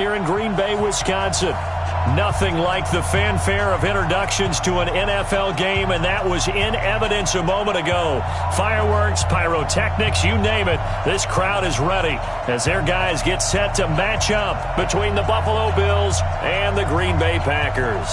Here in Green Bay, Wisconsin. Nothing like the fanfare of introductions to an NFL game, and that was in evidence a moment ago. Fireworks, pyrotechnics, you name it. This crowd is ready as their guys get set to match up between the Buffalo Bills and the Green Bay Packers.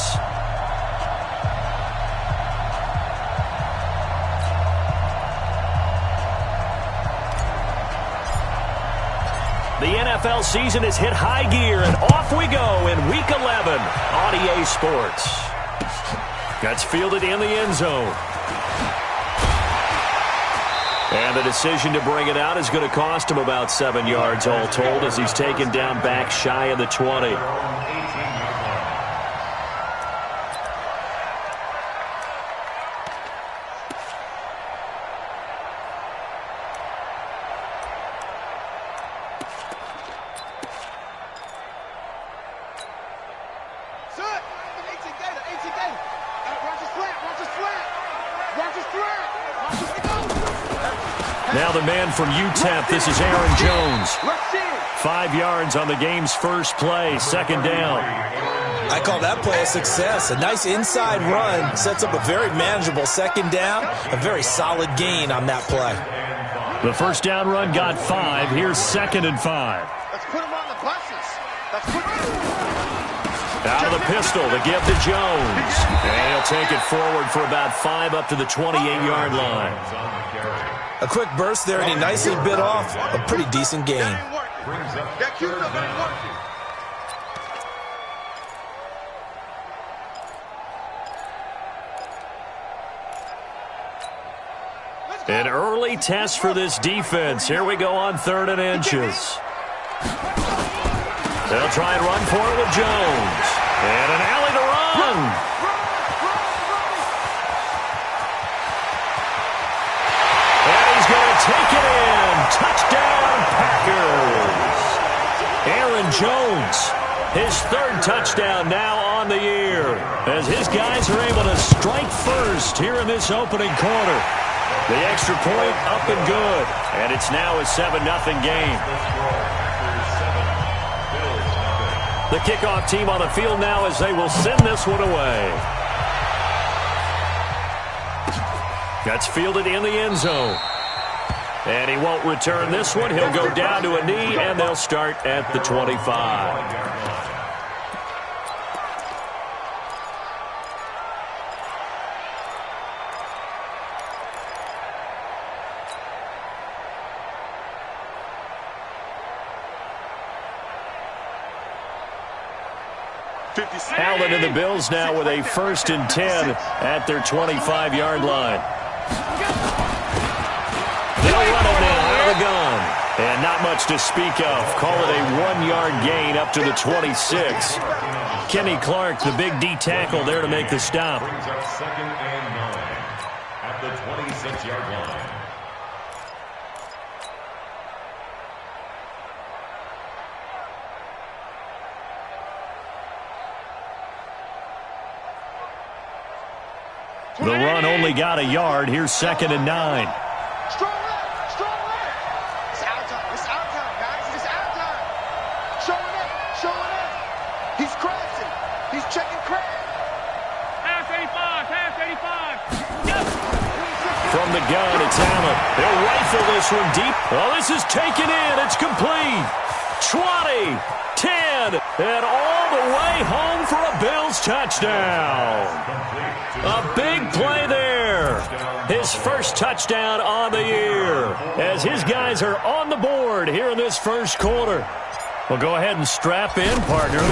The NFL season has hit high gear, and off we go in Week 11 on EA Sports. That's fielded in the end zone. And the decision to bring it out is going to cost him about 7 yards all told as he's taken down back shy of the 20. Now the man from UTEP, this is Aaron Jones. 5 yards on the game's first play, second down. I call that play a success. A nice inside run sets up a very manageable second down, a very solid gain on that play. The first down run got 5. Here's 2nd and 5. Let's put him on the buses. Out of the pistol to give to Jones. And he'll take it forward for about 5 up to the 28-yard line. A quick burst there, and he nicely bit off a pretty decent gain. An early test for this defense. Here we go on 3rd and inches. They'll try and run for it with Jones. And an alley to run. Take it in. Touchdown, Packers. Aaron Jones, his 3rd touchdown now on the year, as his guys are able to strike first here in this opening quarter. The extra point up and good, and it's now a 7-0 game. The kickoff team on the field now as they will send this one away. That's fielded in the end zone. And he won't return this one. He'll go down to a knee, and they'll start at the 25. Allen and the Bills now with a 1st and 10 at their 25-yard line. They'll run it now out of the gun. And not much to speak of. Call it a 1-yard gain up to the 26. Kenny Clark, the big D tackle there to make the stop. Brings up 2nd and 9 at the 26-yard line. The run only got a yard. Here's 2nd and 9. Strong left, strong left. It's our time, guys. It's our time. Showing up. He's crashing. He's checking crash. Pass 85. Yep. From the gun, it's Allen. They'll rifle this one deep. Oh, this is taken in. It's complete. 20, 10, and all the way home for a Bills touchdown. A big play there. His first touchdown on the year as his guys are on the board here in this first quarter. Well, go ahead and strap in, partner.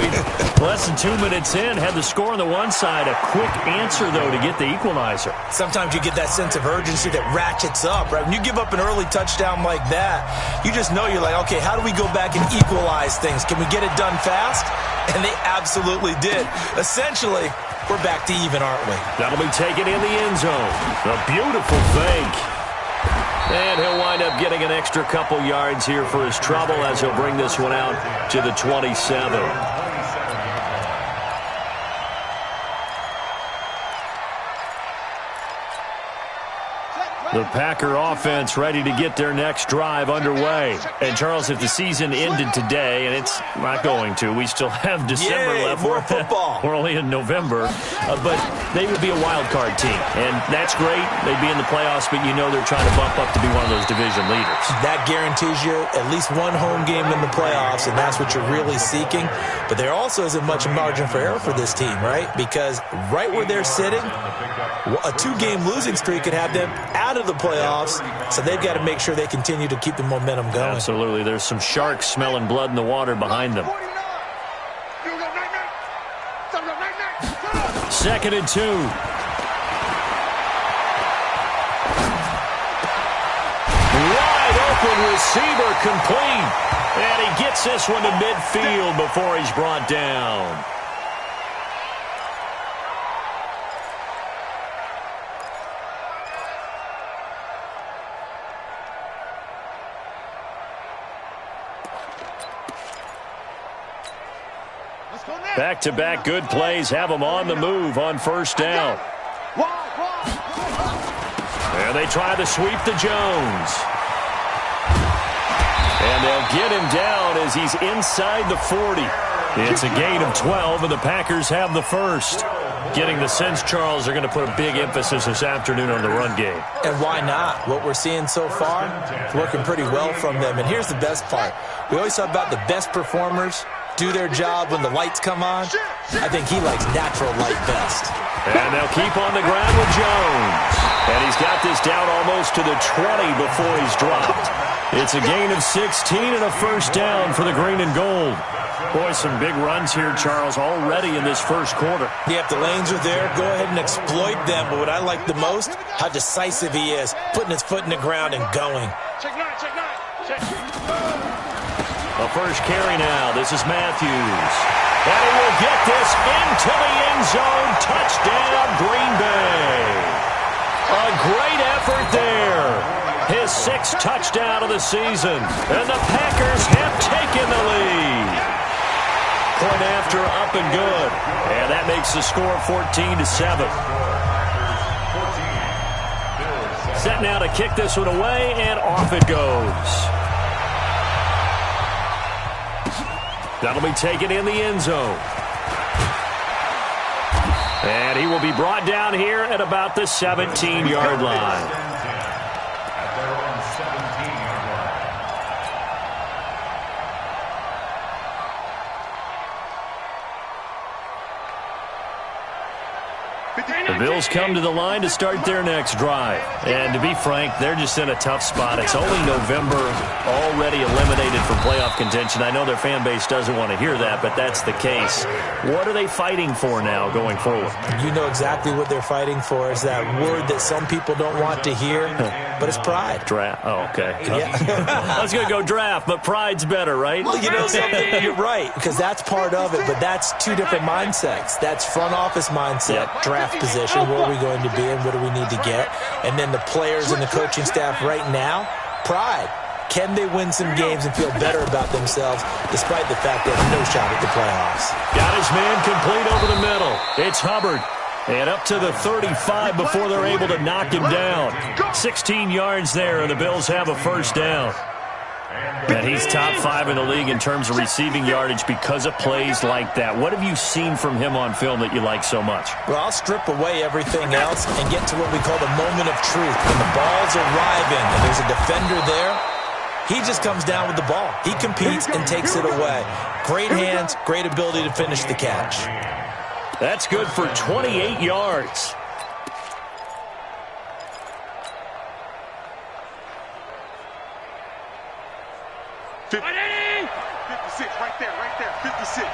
Less than 2 minutes in, had the score on the one side. A quick answer, though, to get the equalizer. Sometimes you get that sense of urgency that ratchets up, right? When you give up an early touchdown like that, you just know you're like, okay, how do we go back and equalize things? Can we get it done fast? And they absolutely did. Essentially, we're back to even, aren't we? That'll be taken in the end zone. A beautiful fake. And he'll wind up getting an extra couple yards here for his trouble as he'll bring this one out to the 27. Check The Packer offense ready to get their next drive underway. And, Charles, if the season ended today, and it's not going to, we still have December left. More football. We're only in November. But they would be a wild card team. And that's great. They'd be in the playoffs, but you know they're trying to bump up to be one of those division leaders. That guarantees you at least one home game in the playoffs, and that's what you're really seeking. But there also isn't much margin for error for this team, right? Because right where they're sitting, a 2-game losing streak could have them out of the playoffs, so they've got to make sure they continue to keep the momentum going. Absolutely. There's some sharks smelling blood in the water behind them. 2nd and 2. Wide open receiver complete. And he gets this one to midfield before he's brought down. Back-to-back good plays have them on the move on 1st down. And they try to sweep to Jones. And they'll get him down as he's inside the 40. It's a gain of 12, and the Packers have the first. Getting the sense, Charles, they're going to put a big emphasis this afternoon on the run game. And why not? What we're seeing so far, it's working pretty well from them. And here's the best part. We always talk about the best performers do their job when the lights come on. I think he likes natural light best. And they'll keep on the ground with Jones. And he's got this down almost to the 20 before he's dropped. It's a gain of 16 and a 1st down for the green and gold. Boy, some big runs here, Charles, already in this 1st quarter. Yeah, if the lanes are there, go ahead and exploit them. But what I like the most, how decisive he is, putting his foot in the ground and going. Check 9, check 9. Check. A first carry now. This is Matthews. And he will get this into the end zone. Touchdown, Green Bay. A great effort there. His 6th touchdown of the season. And the Packers have taken the lead. Point after, up and good. And that makes the score 14-7. Set now to kick this one away, and off it goes. That'll be taken in the end zone. And he will be brought down here at about the 17-yard line. The Bills come to the line to start their next drive. And to be frank, they're just in a tough spot. It's only November, already eliminated from playoff contention. I know their fan base doesn't want to hear that, but that's the case. What are they fighting for now going forward? You know exactly what they're fighting for. Is that word that some people don't want to hear, but it's pride. Draft. Oh, okay. Yeah. I was going to go draft, but pride's better, right? Well, you know something? You're right, because that's part of it, but that's two different mindsets. That's front office mindset, draft position, where are we going to be and what do we need to get? And then the players and the coaching staff right now, pride. Can they win some games and feel better about themselves despite the fact they have no shot at the playoffs? Got his man complete over the middle. It's Hubbard. And up to the 35 before they're able to knock him down. 16 yards there, and the Bills have a first down. And he's top 5 in the league in terms of receiving yardage because of plays like that. What have you seen from him on film that you like so much? Well, I'll strip away everything else and get to what we call the moment of truth. When the ball's arriving and there's a defender there, he just comes down with the ball. He competes and takes it away. Great hands, great ability to finish the catch. That's good for 28 yards. Ready? 56, right there, 56.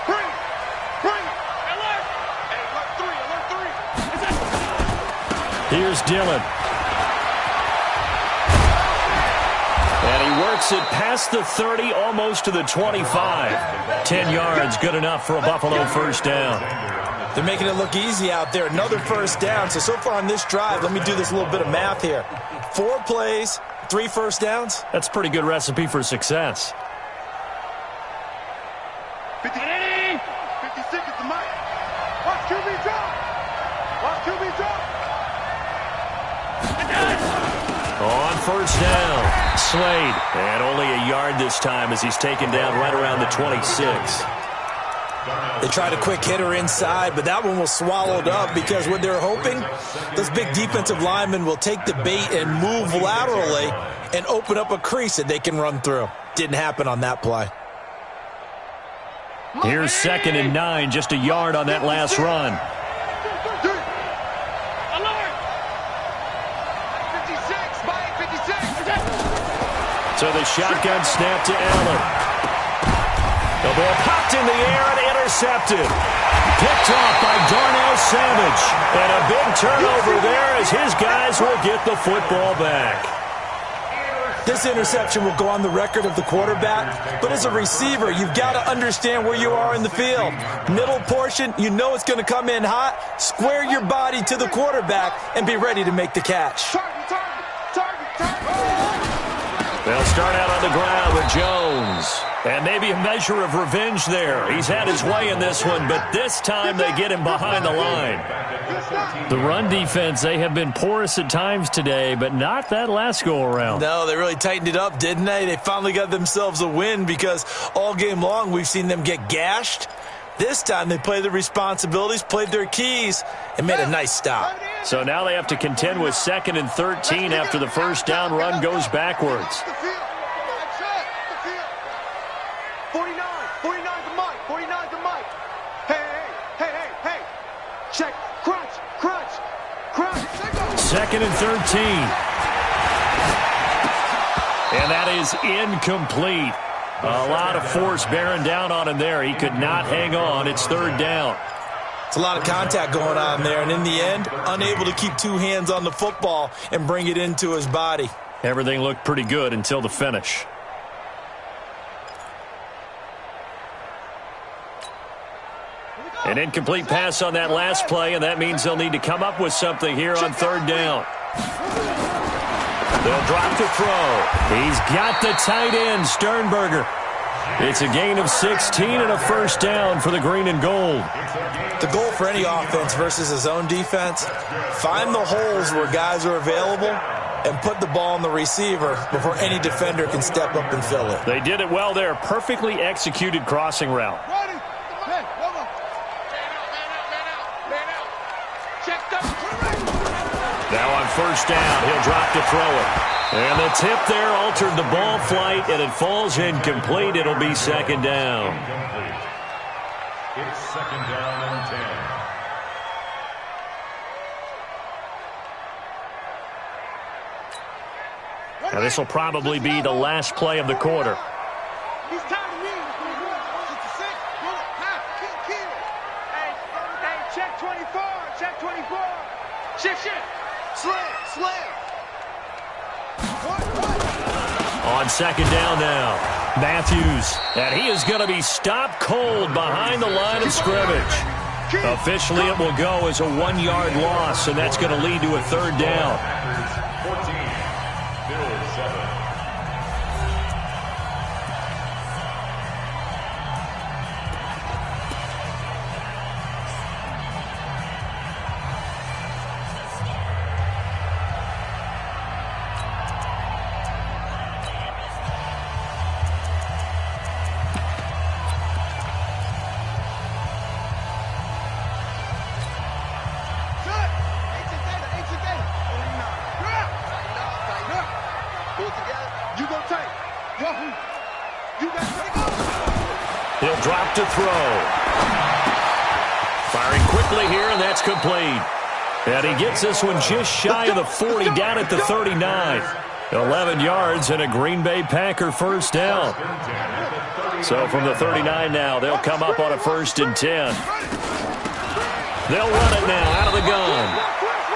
Bring it. Alert! Hey, alert 3. Here's Dillon. And he works it past the 30, almost to the 25. 10 yards, good enough for a Buffalo first down. They're making it look easy out there. Another first down. So far on this drive, let me do this little bit of math here. 4 plays, 3 first downs. That's a pretty good recipe for success. 56 is the mic. Watch QB drop. On first down, Slade. And only a yard this time as he's taken down right around the 26. They tried a quick hitter inside, but that one was swallowed up because what they're hoping, those big defensive linemen will take the bait and move laterally and open up a crease that they can run through. Didn't happen on that play. Here's 2nd and 9, just a yard on that last run. So the shotgun snap to Allen. The ball popped in the air and intercepted. Picked off by Darnell Savage. And a big turnover there as his guys will get the football back. This interception will go on the record of the quarterback, but as a receiver, you've got to understand where you are in the field. Middle portion, you know it's going to come in hot. Square your body to the quarterback and be ready to make the catch. They'll start out on the ground with Jones. And maybe a measure of revenge there. He's had his way in this one, but this time they get him behind the line. The run defense, they have been porous at times today, but not that last go-around. No, they really tightened it up, didn't they? They finally got themselves a win because all game long we've seen them get gashed. This time they played their responsibilities, played their keys, and made a nice stop. So now they have to contend with 2nd and 13 after the first down run goes backwards. 49 to Mike, 49 to Mike. Hey. Check, crunch. 2nd and 13. And that is incomplete. A lot of force bearing down on him there. He could not hang on. It's 3rd down. It's a lot of contact going on there, and in the end, unable to keep two hands on the football and bring it into his body. Everything looked pretty good until the finish. An incomplete pass on that last play, and that means they'll need to come up with something here on 3rd down. They'll drop to throw. He's got the tight end, Sternberger. It's a gain of 16 and a first down for the green and gold. The goal for any offense versus his own defense, find the holes where guys are available and put the ball on the receiver before any defender can step up and fill it. They did it well there. Perfectly executed crossing route. Now on first down, he'll drop to throw it. And the tip there altered the ball flight, and it falls incomplete. It'll be 2nd down. It's 2nd down and 10. Now this will probably be the last play of the quarter. He's tired of me. Hey, check 24. Check 24. Shift. Slam. On 2nd down now, Matthews. And he is going to be stopped cold behind the line of scrimmage. Officially, it will go as a 1-yard loss, and that's going to lead to a 3rd down. 14, Bill 7. He'll drop to throw. Firing quickly here, and that's complete. And he gets this one just shy of the 40, down at the 39. 11 yards and a Green Bay Packer first down. So from the 39 now, they'll come up on a 1st and 10. They'll run it now out of the gun.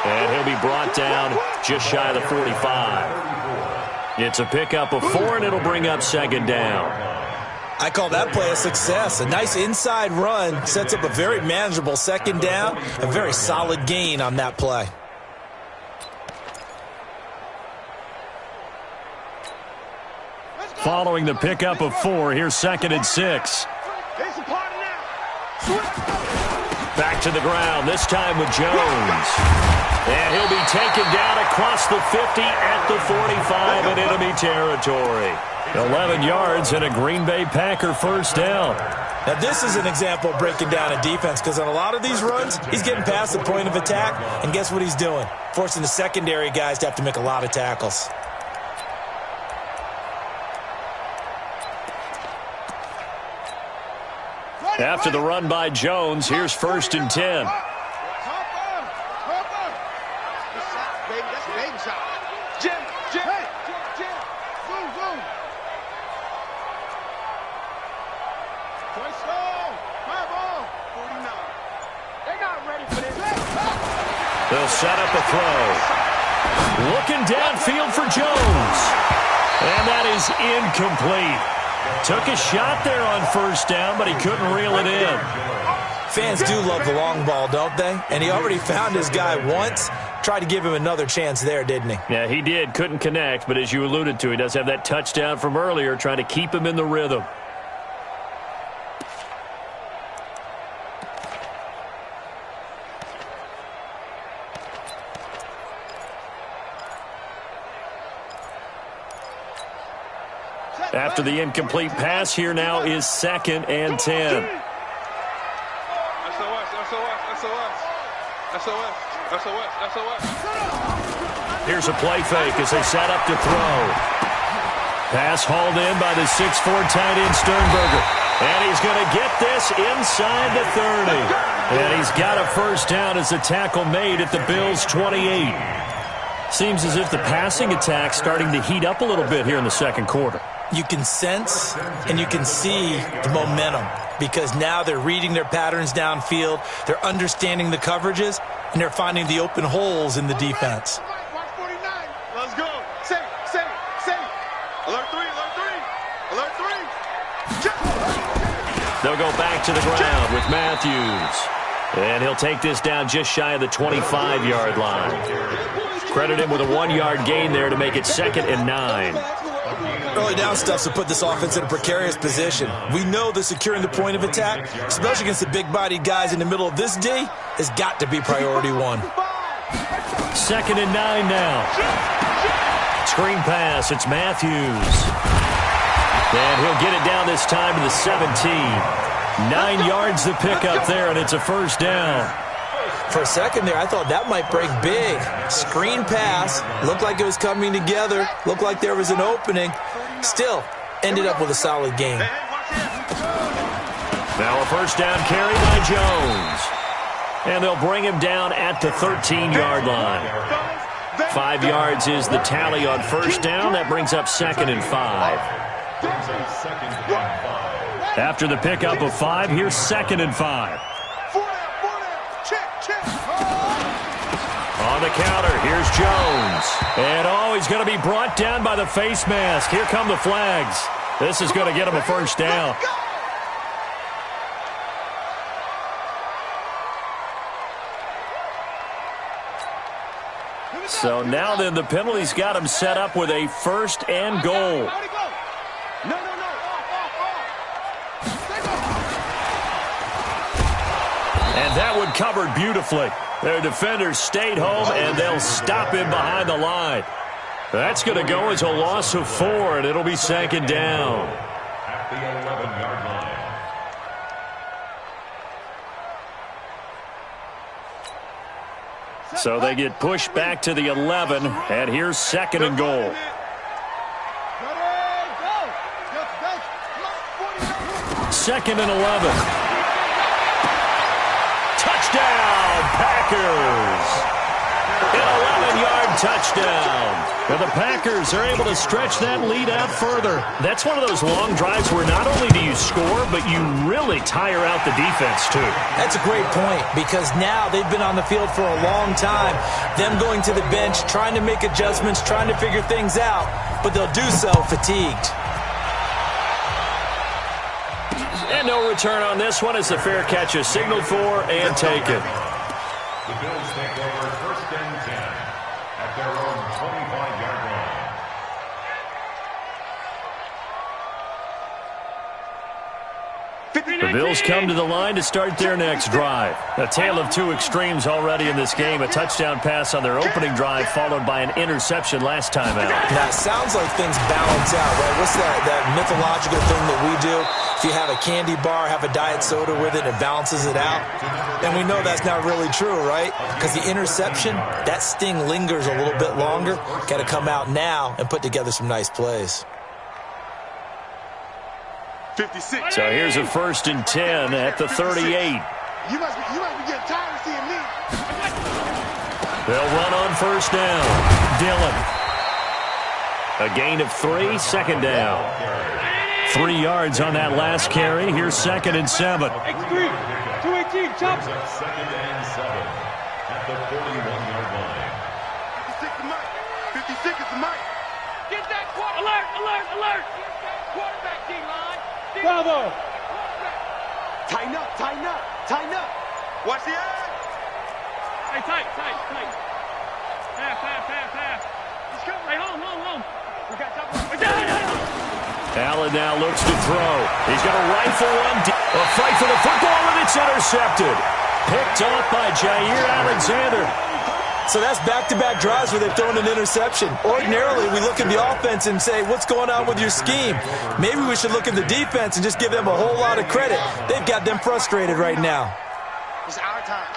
And he'll be brought down just shy of the 45. It's a pickup of 4, and it'll bring up 2nd down. I call that play a success. A nice inside run sets up a very manageable 2nd down. A very solid gain on that play. Following the pickup of 4, here's 2nd and 6. Back to the ground, this time with Jones. And he'll be taken down across the 50 at the 45 in enemy territory. 11 yards and a Green Bay Packer first down. Now, this is an example of breaking down a defense because on a lot of these runs, he's getting past the point of attack, and guess what he's doing? Forcing the secondary guys to have to make a lot of tackles. After the run by Jones, here's 1st and 10. They'll set up a throw. Looking downfield for Jones. And that is incomplete. Took a shot there on 1st down, but he couldn't reel it in. Fans do love the long ball, don't they? And he already found his guy once. Tried to give him another chance there, didn't he? Yeah, he did. Couldn't connect, but as you alluded to, he does have that touchdown from earlier, trying to keep him in the rhythm. After the incomplete pass, here now is 2nd and 10. Here's a play fake as they set up to throw. Pass hauled in by the 6'4" tight end Sternberger. And he's going to get this inside the 30. And he's got a first down as the tackle made at the Bills' 28. Seems as if the passing attack's starting to heat up a little bit here in the second quarter. You can sense and you can see the momentum because now they're reading their patterns downfield, they're understanding the coverages, and they're finding the open holes in the defense. Let's go. Say. Alert 3. They'll go back to the ground with Matthews. And he'll take this down just shy of the 25-yard line. Credit him with a 1-yard gain there to make it 2nd and 9. Early down stuff to put this offense in a precarious position. We know that securing the point of attack, especially against the big-bodied guys in the middle of this D, has got to be priority 1. 2nd and 9 now. Screen pass, it's Matthews. And he'll get it down this time to the 17. 9 yards to pick up there, and it's a first down. For a second there, I thought that might break big. Screen pass, looked like it was coming together, looked like there was an opening. Still, ended up with a solid game. Now a first down carry by Jones. And they'll bring him down at the 13-yard line. 5 yards is the tally on first down. That brings up 2nd and 5. After the pickup of 5, here's 2nd and 5. On the counter, here's Jones. And, he's going to be brought down by the face mask. Here come the flags. This is going to get him a first down. So now then the penalty's got him set up with a 1st and goal. And that one covered beautifully. Their defenders stayed home, and they'll stop him behind the line. That's going to go as a loss of 4, and it'll be 2nd down. At the 11-yard line. So they get pushed back to the 11, and here's 2nd and goal. 2nd and 11. Touchdown, Packers! An 11-yard touchdown. Now the Packers are able to stretch that lead out further. That's one of those long drives where not only do you score, but you really tire out the defense, too. That's a great point because now they've been on the field for a long time. Them going to the bench, trying to make adjustments, trying to figure things out, but they'll do so fatigued. And no return on this one as the fair catch is signaled for and taken. The Bills take over 1st and 10 at their own 25-yard line. 50 The Bills come to the line to start their next drive. A tale of two extremes already in this game. A touchdown pass on their opening drive followed by an interception last time out. Now, it sounds like things balance out, right? What's that mythological thing that we do? If you have a candy bar, have a diet soda with it, it balances it out. And we know that's not really true, right? Because the interception, that sting lingers a little bit longer. Got to come out now and put together some nice plays. 56. So here's a 1st and 10 at the 38. You must be getting tired of seeing me. They'll run on 1st down. Dillon. A gain of 3, 2nd down. 3 yards on that last carry. Here's 2nd and 7. X3, 218, chop. 2nd and 7 at the 41-yard line. 56 is Mike. 56 is Mike. Get that quarter. Alert. Quarterback D-line. Bravo. Tighten up. Watch the eye. Hey, tight. Pass. Hey, home. We got top. Allen now looks to throw. He's going to rifle one. A fight for the football, and it's intercepted. Picked off by Jair Alexander. So that's back-to-back drives where they've thrown an interception. Ordinarily, we look at the offense and say, what's going on with your scheme? Maybe we should look at the defense and just give them a whole lot of credit. They've got them frustrated right now. It's our time.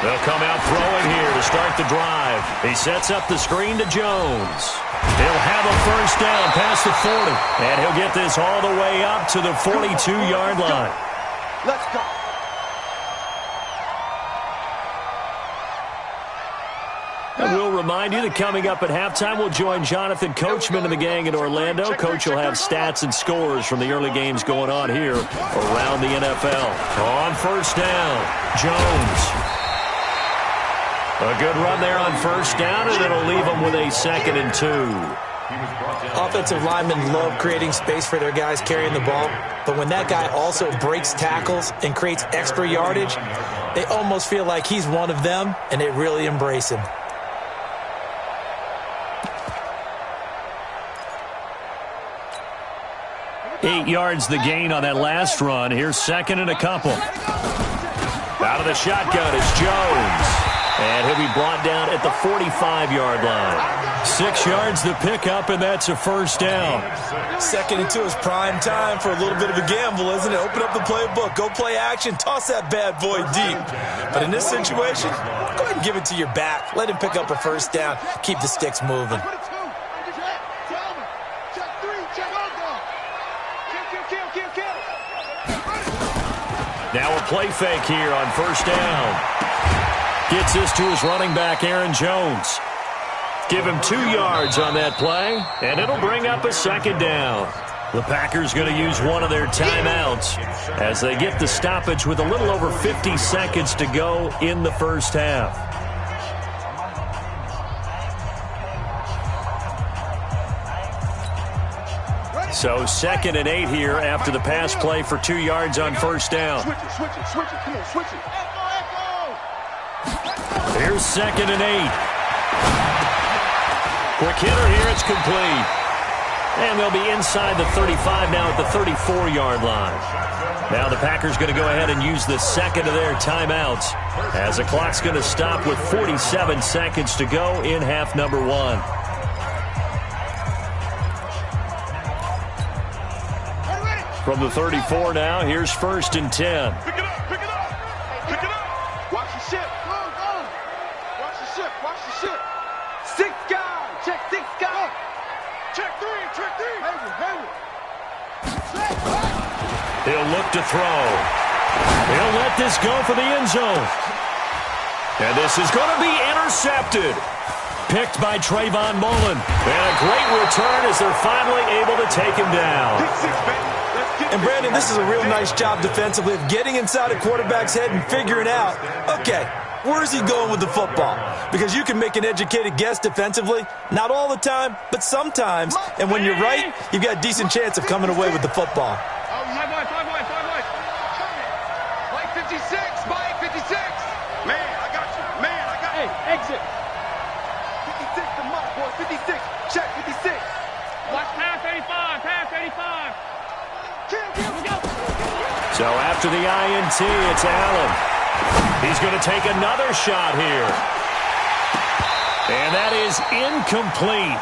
They'll come out throwing here to start the drive. He sets up the screen to Jones. He'll have a 1st down past the 40. And he'll get this all the way up to the 42-yard line. Let's go. And we'll remind you that coming up at halftime, we'll join Jonathan Coachman and the gang in Orlando. Coach will have stats and scores from the early games going on here around the NFL. On 1st down, Jones. A good run there on 1st down, and it'll leave them with a 2nd and 2. Offensive linemen love creating space for their guys carrying the ball, but when that guy also breaks tackles and creates extra yardage, they almost feel like he's one of them, and they really embrace him. Eight yards the gain on that last run. Here's 2nd and a couple. Out of the shotgun is Jones. And he'll be brought down at the 45-yard line. 6 yards the pickup, and that's a 1st down. 2nd and 2 is prime time for a little bit of a gamble, isn't it? Open up the playbook, go play action, toss that bad boy deep. But in this situation, go ahead and give it to your back. Let him pick up a 1st down. Keep the sticks moving. Now a play fake here on 1st down. Gets this to his running back, Aaron Jones. Give him 2 yards on that play, and it'll bring up a 2nd down. The Packers going to use one of their timeouts as they get the stoppage with a little over 50 seconds to go in the 1st half. So 2nd and 8 here after the pass play for 2 yards on 1st down. Switch it. Come on, switch it. Here's 2nd and 8. Quick hitter here, it's complete. And they'll be inside the 35 now at the 34-yard line. Now the Packers going to go ahead and use the 2nd of their timeouts as the clock's going to stop with 47 seconds to go in half number 1. From the 34 now, here's 1st and 10. Pick it up. Watch the ship. Watch the ship. 6 guys. Check 6 guys. Check 3. Hayward. He'll look to throw. He'll let this go for the end zone. And this is going to be intercepted. Picked by Trayvon Mullen. And a great return as they're finally able to take him down. Pick 6, baby. And Brandon, this is a real nice job defensively of getting inside a quarterback's head and figuring out, okay, where is he going with the football? Because you can make an educated guess defensively, not all the time, but sometimes. And when you're right, you've got a decent chance of coming away with the football. Five boys. Mike 56. Man, I got you. Hey, exit. 56 to Mike, boy. 56. Check 56. Watch pass 85. So after the INT, it's Allen. He's going to take another shot here. And that is incomplete.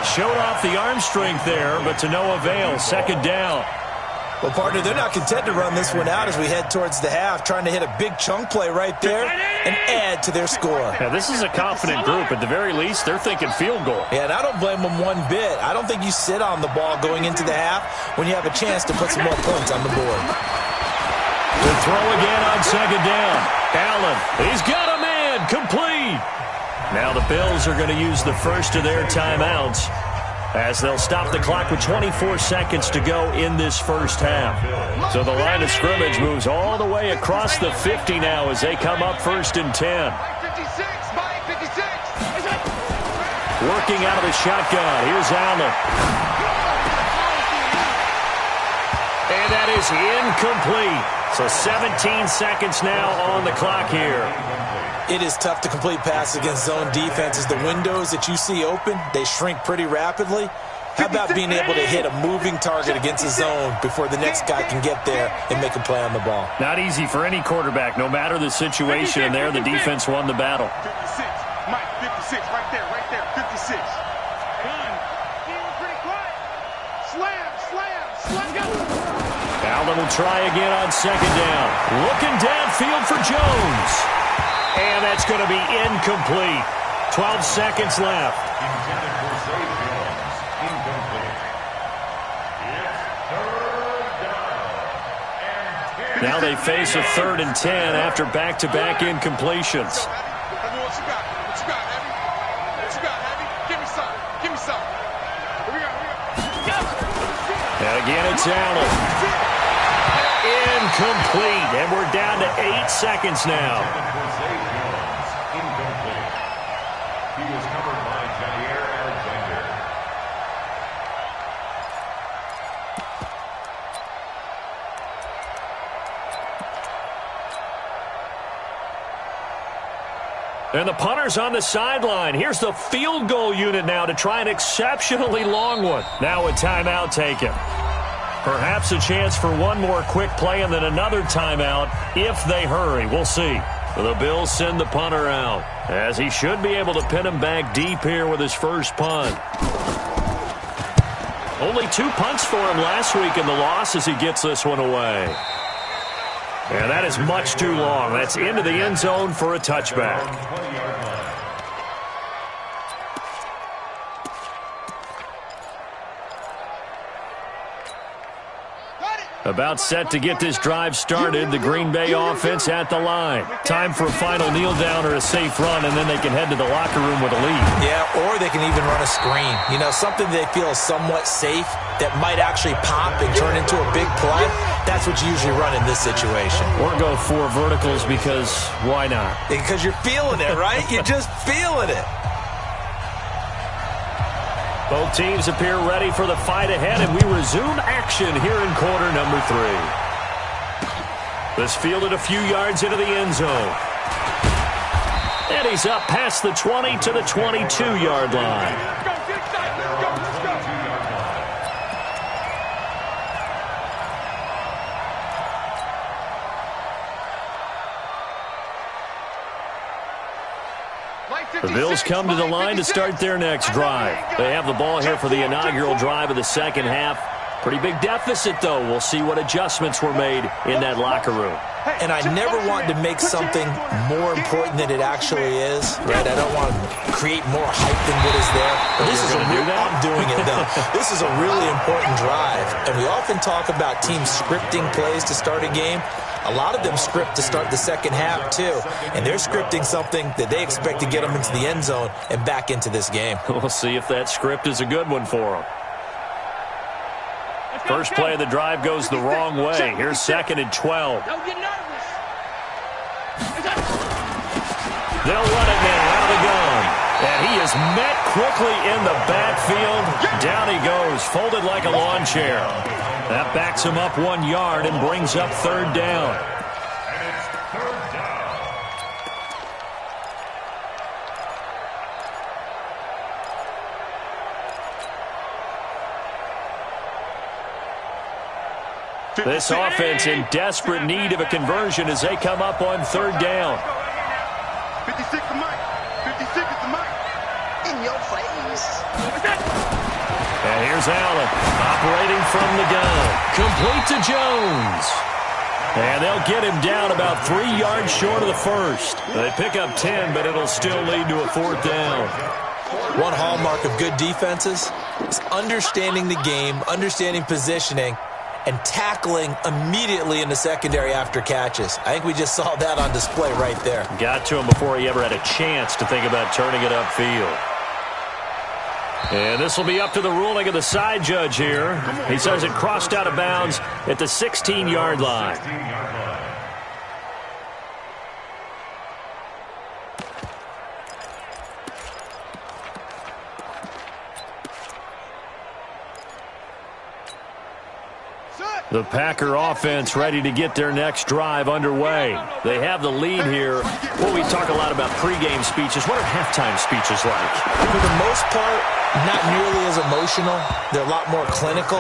Showed off the arm strength there, but to no avail. Second down. Well, partner, they're not content to run this one out as we head towards the half, trying to hit a big chunk play right there and add to their score. Yeah, this is a confident group. At the very least, they're thinking field goal. Yeah, and I don't blame them one bit. I don't think you sit on the ball going into the half when you have a chance to put some more points on the board. The throw again on second down. Allen, he's got a man, complete. Now the Bills are going to use the first of their timeouts as they'll stop the clock with 24 seconds to go in this first half. So the line of scrimmage moves all the way across the 50 now as they come up 1st and 10. Working out of the shotgun. Here's Allen. And that is incomplete. So 17 seconds now on the clock here. It is tough to complete passes against zone defenses. The windows that you see open, they shrink pretty rapidly. How about being able to hit a moving target against a zone before the next guy can get there and make a play on the ball? Not easy for any quarterback, no matter the situation, and there the defense won the battle. 56, Mike, 56, right there, 56. Gun, pretty quiet. Slam, go. Allen will try again on second down. Looking downfield for Jones. And that's going to be incomplete. 12 seconds left. Intended for Zay Jones. Incomplete. It's 3rd down. Now they face a 3rd and 10 after back-to-back incompletions. What you got, Heavy? What you got, Heavy? Give me some. Here we go. And again, it's Allen. Incomplete. And we're down to 8 seconds now. Incomplete. He was covered by Jair Alexander. And the punter's on the sideline. Here's the field goal unit now to try an exceptionally long one. Now a timeout taken. Perhaps a chance for one more quick play and then another timeout if they hurry. We'll see. The Bills send the punter out, as he should be able to pin him back deep here with his first punt. Only 2 punts for him last week in the loss as he gets this one away. And that is much too long. That's into the end zone for a touchback. About set to get this drive started. The Green Bay offense at the line. Time for a final kneel down or a safe run, and then they can head to the locker room with a lead. Yeah, or they can even run a screen. You know, something they feel is somewhat safe that might actually pop and turn into a big play. That's what you usually run in this situation. Or go 4 verticals because why not? Because you're feeling it, right? You're just feeling it. Both teams appear ready for the fight ahead, and we resume action here in quarter number 3. This fielded a few yards into the end zone. And he's up past the 20 to the 22-yard line. The Bills come to the line to start their next drive. They have the ball here for the inaugural drive of the second half. Pretty big deficit, though. We'll see what adjustments were made in that locker room. And I never want to make something more important than it actually is, right? I don't want to create more hype than what is there. But this is I'm doing it, though. This is a really important drive. And we often talk about teams scripting plays to start a game. A lot of them script to start the second half, too. And they're scripting something that they expect to get them into the end zone and back into this game. We'll see if that script is a good one for them. First play of the drive goes the wrong way. Here's 2nd and 12. Don't get nervous. They'll run it now out of the gun. And he is met quickly in the backfield. Down he goes, folded like a lawn chair. That backs him up 1 yard and brings up 3rd down. And it's 3rd down. This offense in desperate need of a conversion as they come up on third down. 56 to Mike. 56 is the Mike. In your face. And here's Allen operating from the gun. Complete to Jones. And they'll get him down about 3 yards short of the first. They pick up 10, but it'll still lead to a fourth down. One hallmark of good defenses is understanding the game, understanding positioning, and tackling immediately in the secondary after catches. I think we just saw that on display right there. Got to him before he ever had a chance to think about turning it upfield. And this will be up to the ruling of the side judge here. He says it crossed out of bounds at the 16-yard line. The Packer offense ready to get their next drive underway. They have the lead here. Well, we talk a lot about pregame speeches. What are halftime speeches like? For the most part, not nearly as emotional. They're a lot more clinical.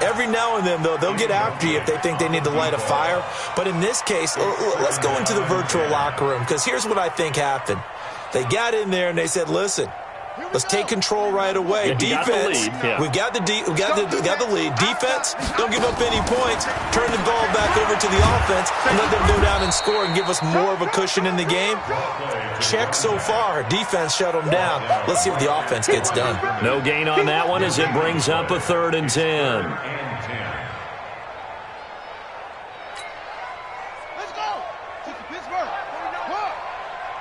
Every now and then, though, they'll get after you if they think they need to light a fire. But in this case, let's go into the virtual locker room, because here's what I think happened. They got in there and they said, listen, let's take control right away. Yeah, defense, we've got the lead. Defense, don't give up any points. Turn the ball back over to the offense and let them go down and score and give us more of a cushion in the game. Check so far. Defense shut them down. Let's see what the offense gets done. No gain on that one as it brings up a 3rd and 10. Let's go. To Pittsburgh.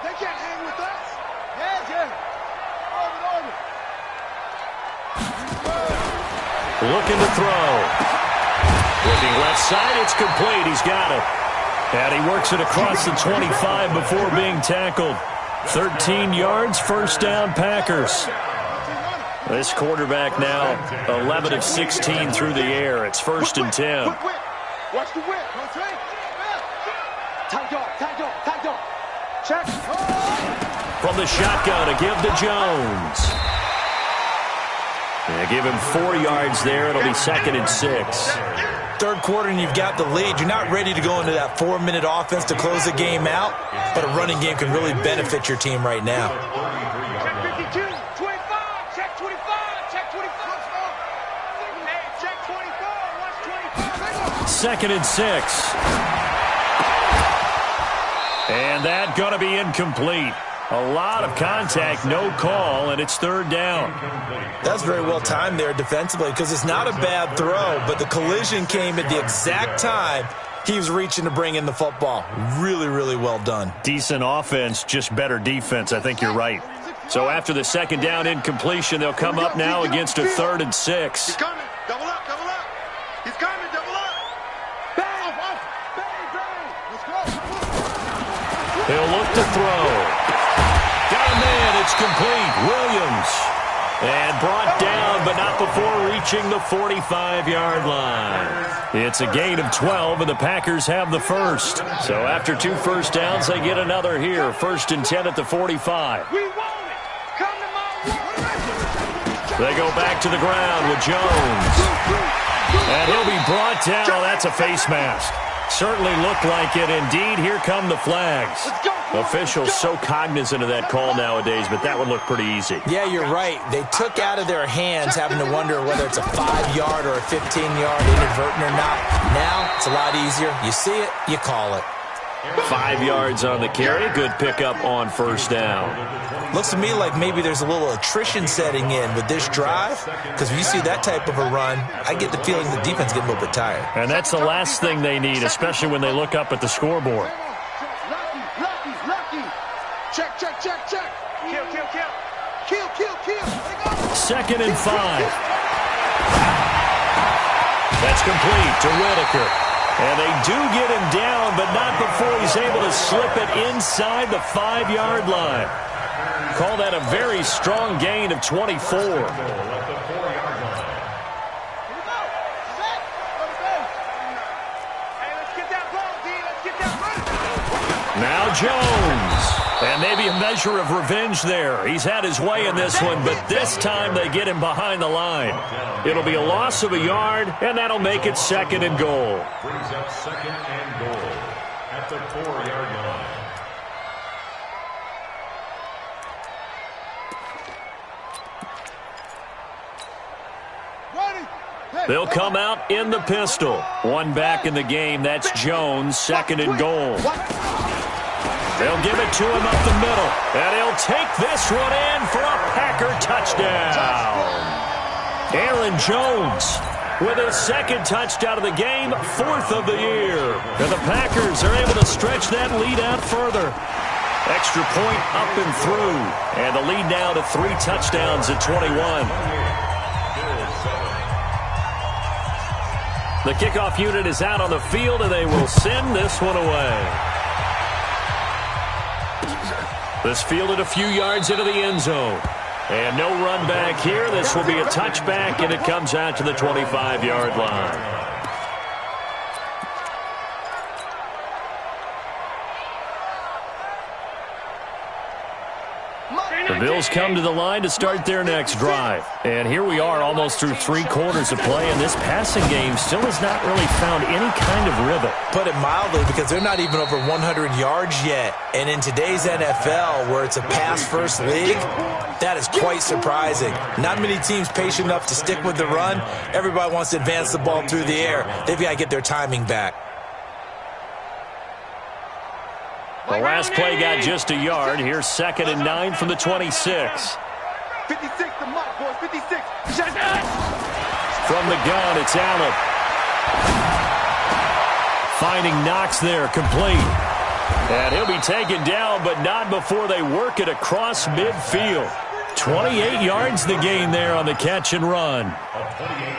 They can't hang with us. Yeah. Looking to throw. Looking left side, it's complete. He's got it. And he works it across the 25 before being tackled. 13 yards, first down, Packers. This quarterback now 11 of 16 through the air. It's 1st and 10. Watch the whip. Tight dog. Check. From the shotgun, a give to Jones. They give him 4 yards there. It'll be 2nd and 6. Third quarter and you've got the lead. You're not ready to go into that 4-minute offense to close the game out, but a running game can really benefit your team right now. Check 52, 25, check 25, check 25. Hey, check 24, watch 24. 2nd and 6. And that going to be incomplete. A lot of contact, no call, and it's 3rd down. That's very well timed there defensively because it's not a bad throw, but the collision came at the exact time he was reaching to bring in the football. Really, really well done. Decent offense, just better defense. I think you're right. So after the 2nd down incompletion, they'll come up now against a 3rd and 6. He's coming. Double up. He's coming. Double up. Bang. Let's go. He'll look to throw. Got a man. It's complete. Williams. And brought down, but not before reaching the 45-yard line. It's a gain of 12, and the Packers have the first. So after 2 first downs, they get another here. 1st and 10 at the 45. We want it. Come to my way. They go back to the ground with Jones. And he'll be brought down. Oh, that's a face mask. Certainly looked like it. Indeed, here come the flags. Officials so cognizant of that call nowadays, but that would look pretty easy. Yeah, you're right. They took out of their hands having to wonder whether it's a 5-yard or a 15-yard inadvertent or not. Now, it's a lot easier. You see it, you call it. 5 yards on the carry. Good pickup on 1st down. Looks to me like maybe there's a little attrition setting in with this drive, because when you see that type of a run, I get the feeling the defense getting a little bit tired. And that's the last thing they need, especially when they look up at the scoreboard. Lucky. Check. Kill. 2nd and 5. That's complete to Whitaker. And they do get him down, but not before he's able to slip it inside the 5-yard line. Call that a very strong gain of 24. Now Jones. And maybe a measure of revenge there. He's had his way in this one, but this time they get him behind the line. It'll be a loss of a yard, and that'll make it 2nd and goal. Brings up 2nd and goal at the 4-yard line. They'll come out in the pistol. One back in the game. That's Jones, 2nd and goal. They'll give it to him up the middle. And he'll take this one in for a Packer touchdown. Aaron Jones with his 2nd touchdown of the game, 4th of the year. And the Packers are able to stretch that lead out further. Extra point up and through. And the lead now to 3 touchdowns at 21. The kickoff unit is out on the field, and they will send this one away. This fielded a few yards into the end zone. And no run back here. This will be a touchback, and it comes out to the 25-yard line. The Bills come to the line to start their next drive. And here we are almost through 3 quarters of play, and this passing game still has not really found any kind of rhythm. Put it mildly, because they're not even over 100 yards yet. And in today's NFL, where it's a pass-first league, that is quite surprising. Not many teams patient enough to stick with the run. Everybody wants to advance the ball through the air. They've got to get their timing back. The last play got just a yard. Here's 2nd and 9 from the 26. 56 to mark, boys. 56. From the gun, it's Allen. Finding Knox there, complete. And he'll be taken down, but not before they work it across midfield. 28 yards the gain there on the catch and run.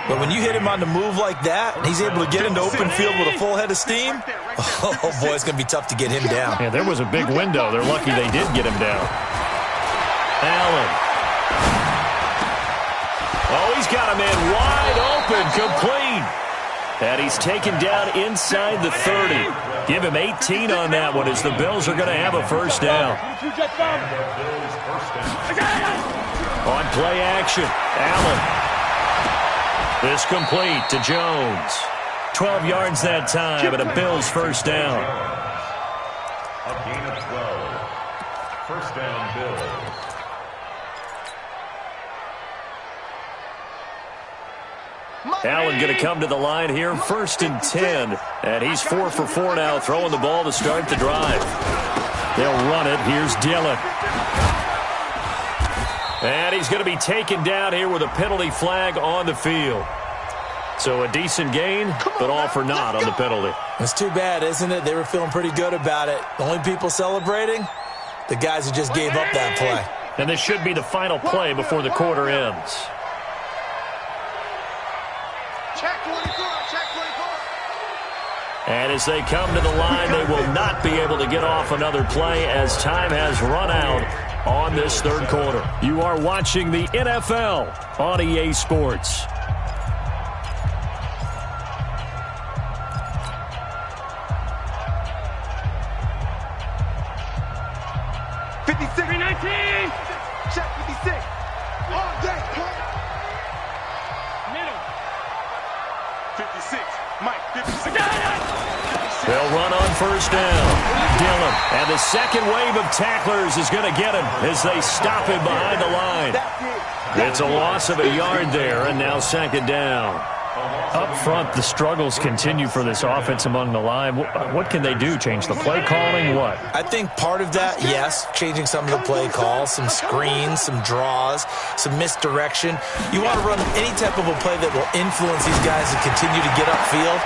But when you hit him on the move like that, and he's able to get into open field with a full head of steam, oh, boy, it's going to be tough to get him down. Yeah, there was a big window. They're lucky they did get him down. Allen. Oh, he's got a man wide open, complete. And he's taken down inside the 30. Give him 18 on that one as the Bills are going to have a first down. On play action, Allen. This complete to Jones. 12 yards that time, and a Bills first down. A gain of 12. First down, Bills. Allen going to come to the line here, 1st and 10. And he's 4 for 4 now, throwing the ball to start the drive. They'll run it. Here's Dillon. And he's going to be taken down here with a penalty flag on the field. So a decent gain, but all for naught on the penalty. It's too bad, isn't it? They were feeling pretty good about it. The only people celebrating, the guys who just gave up that play. And this should be the final play before the quarter ends. Check 24. Check 24. And as they come to the line, they will not be able to get off another play as time has run out on this 3rd quarter. You are watching the NFL on EA Sports. Check 56. All day. Middle. 56. Mike, 56. They'll run on first down. Dillon. And the second wave of tacklers is going to get him as they stop him behind the line. It's a loss of a yard there, and now 2nd down. Up front, the struggles continue for this offense among the line. What can they do? Change the play calling? What? I think part of that, yes, changing some of the play calls, some screens, some draws, some misdirection. You want to run any type of a play that will influence these guys and continue to get upfield.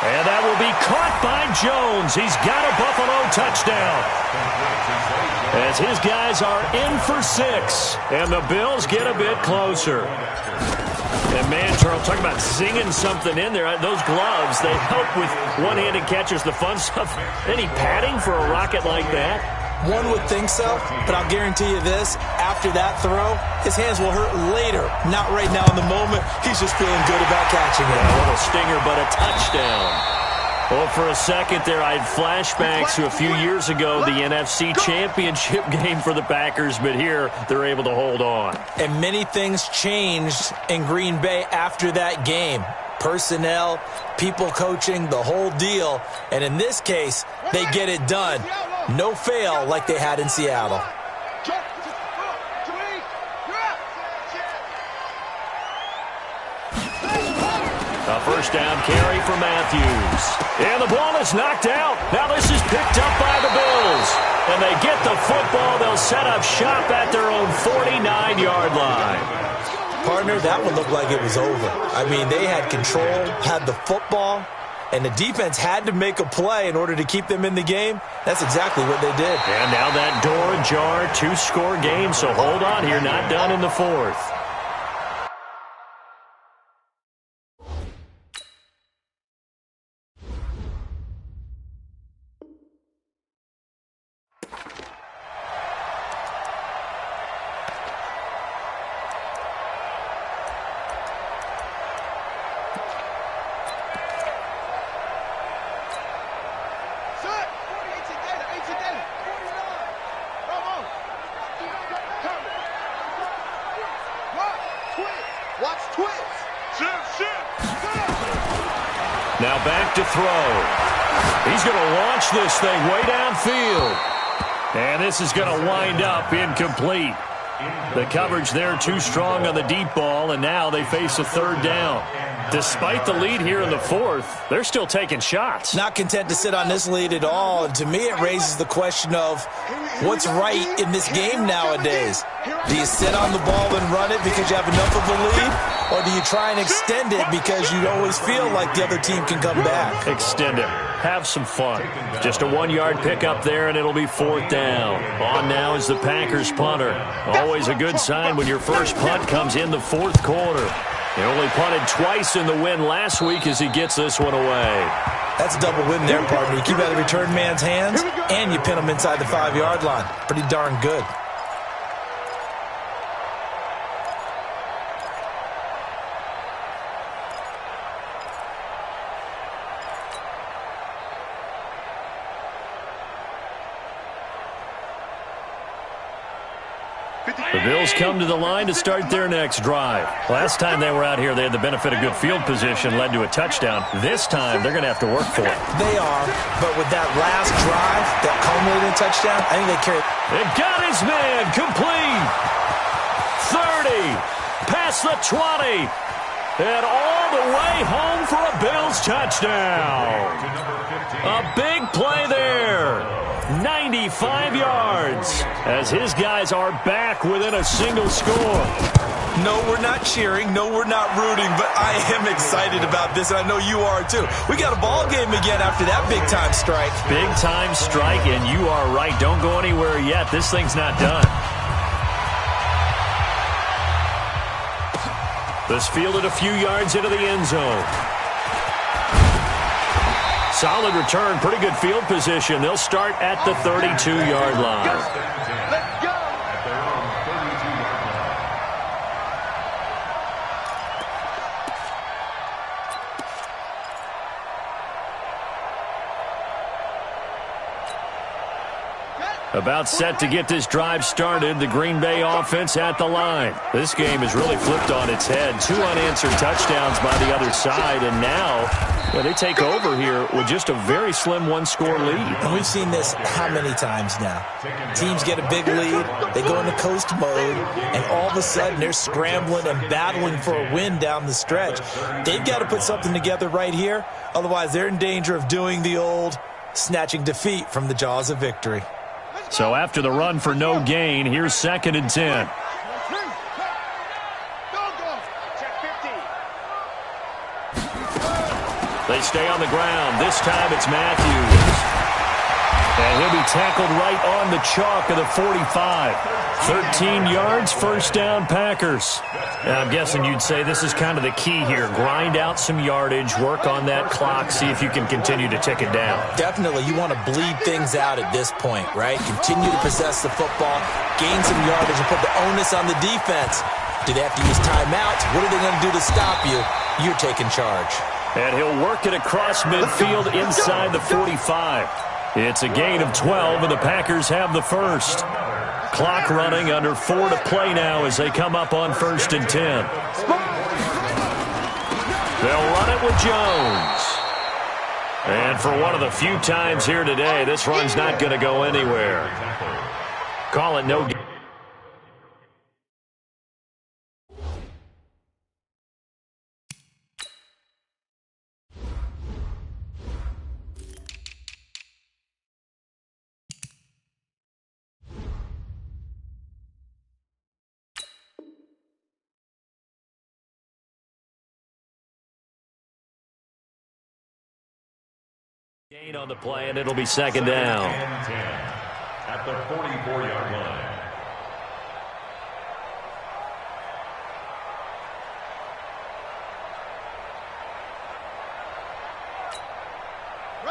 And that will be caught by Jones. He's got a Buffalo touchdown. As his guys are in for 6, and the Bills get a bit closer. And, man, Charles, talk about singing something in there. Those gloves, they help with one-handed catches, the fun stuff. Any padding for a rocket like that? One would think so, but I'll guarantee you this. After that throw, his hands will hurt later. Not right now in the moment. He's just feeling good about catching it. A little stinger, but a touchdown. Well, for a second there, I had flashbacks to a few years ago, the NFC Championship game for the Packers, but here they're able to hold on. And many things changed in Green Bay after that game. Personnel, people coaching, the whole deal. And in this case, they get it done. No fail like they had in Seattle. A first down carry for Matthews. And the ball is knocked out. Now this is picked up by the Bills. And they get the football. They'll set up shop at their own 49-yard line. Partner, that one looked like it was over. I mean, they had control, had the football, and the defense had to make a play in order to keep them in the game. That's exactly what they did. And now that door ajar, 2-score game. So hold on here, not done in the fourth. Now back to throw. He's going to launch this thing way downfield. And this is going to wind up incomplete. The coverage there too strong on the deep ball, and now they face a third down. Despite the lead here in the fourth, they're still taking shots. Not content to sit on this lead at all. And to me, it raises the question of what's right in this game nowadays. Do you sit on the ball and run it because you have enough of a lead? Or do you try and extend it because you always feel like the other team can come back? Extend it. Have some fun. Just a 1-yard pickup there, and it'll be fourth down. On now is the Packers punter. Always a good sign when your first punt comes in the fourth quarter. He only punted twice in the win last week as he gets this one away. That's a double win there, partner. You keep it out of the return man's hands, and you pin him inside the 5-yard line. Pretty darn good. The Bills come to the line to start their next drive. Last time they were out here, they had the benefit of good field position, led to a touchdown. This time, they're going to have to work for it. They are, but with that last drive, that culminating touchdown, I think they carry. It got his man complete. 30, past the 20, and all the way home for a Bills touchdown. A big play there. 95 yards as his guys are back within a single score. No, we're not cheering. No, we're not rooting, but I am excited about this, and I know you are too. We got a ball game again after that big-time strike. Big-time strike, and you are right. Don't go anywhere yet. This thing's not done. This fielded a few yards into the end zone. Solid return, pretty good field position. They'll start at the 32-yard line. Let's go. About set to get this drive started, the Green Bay offense at the line. This game has really flipped on its head. 2 unanswered touchdowns by the other side, and now they take over here with just a very slim 1-score lead. And we've seen this how many times now? Teams get a big lead, they go into coast mode, and all of a sudden they're scrambling and battling for a win down the stretch. They've got to put something together right here, otherwise they're in danger of doing the old snatching defeat from the jaws of victory. So after the run for no gain, here's 2nd and 10. They stay on the ground. This time it's Matthews. And he'll be tackled right on the chalk of the 45. 13 yards, first down, Packers. Now, I'm guessing you'd say this is kind of the key here. Grind out some yardage, work on that clock, see if you can continue to tick it down. Definitely. You want to bleed things out at this point, right? Continue to possess the football, gain some yardage, and put the onus on the defense. Do they have to use timeouts? What are they going to do to stop you? You're taking charge. And he'll work it across midfield inside the 45. It's a gain of 12, and the Packers have the first. Clock running, under 4 to play now as they come up on 1st and 10. They'll run it with Jones. And for one of the few times here today, this run's not going to go anywhere. Call it no. Gain on the play, and it'll be second down. At the 44-yard line.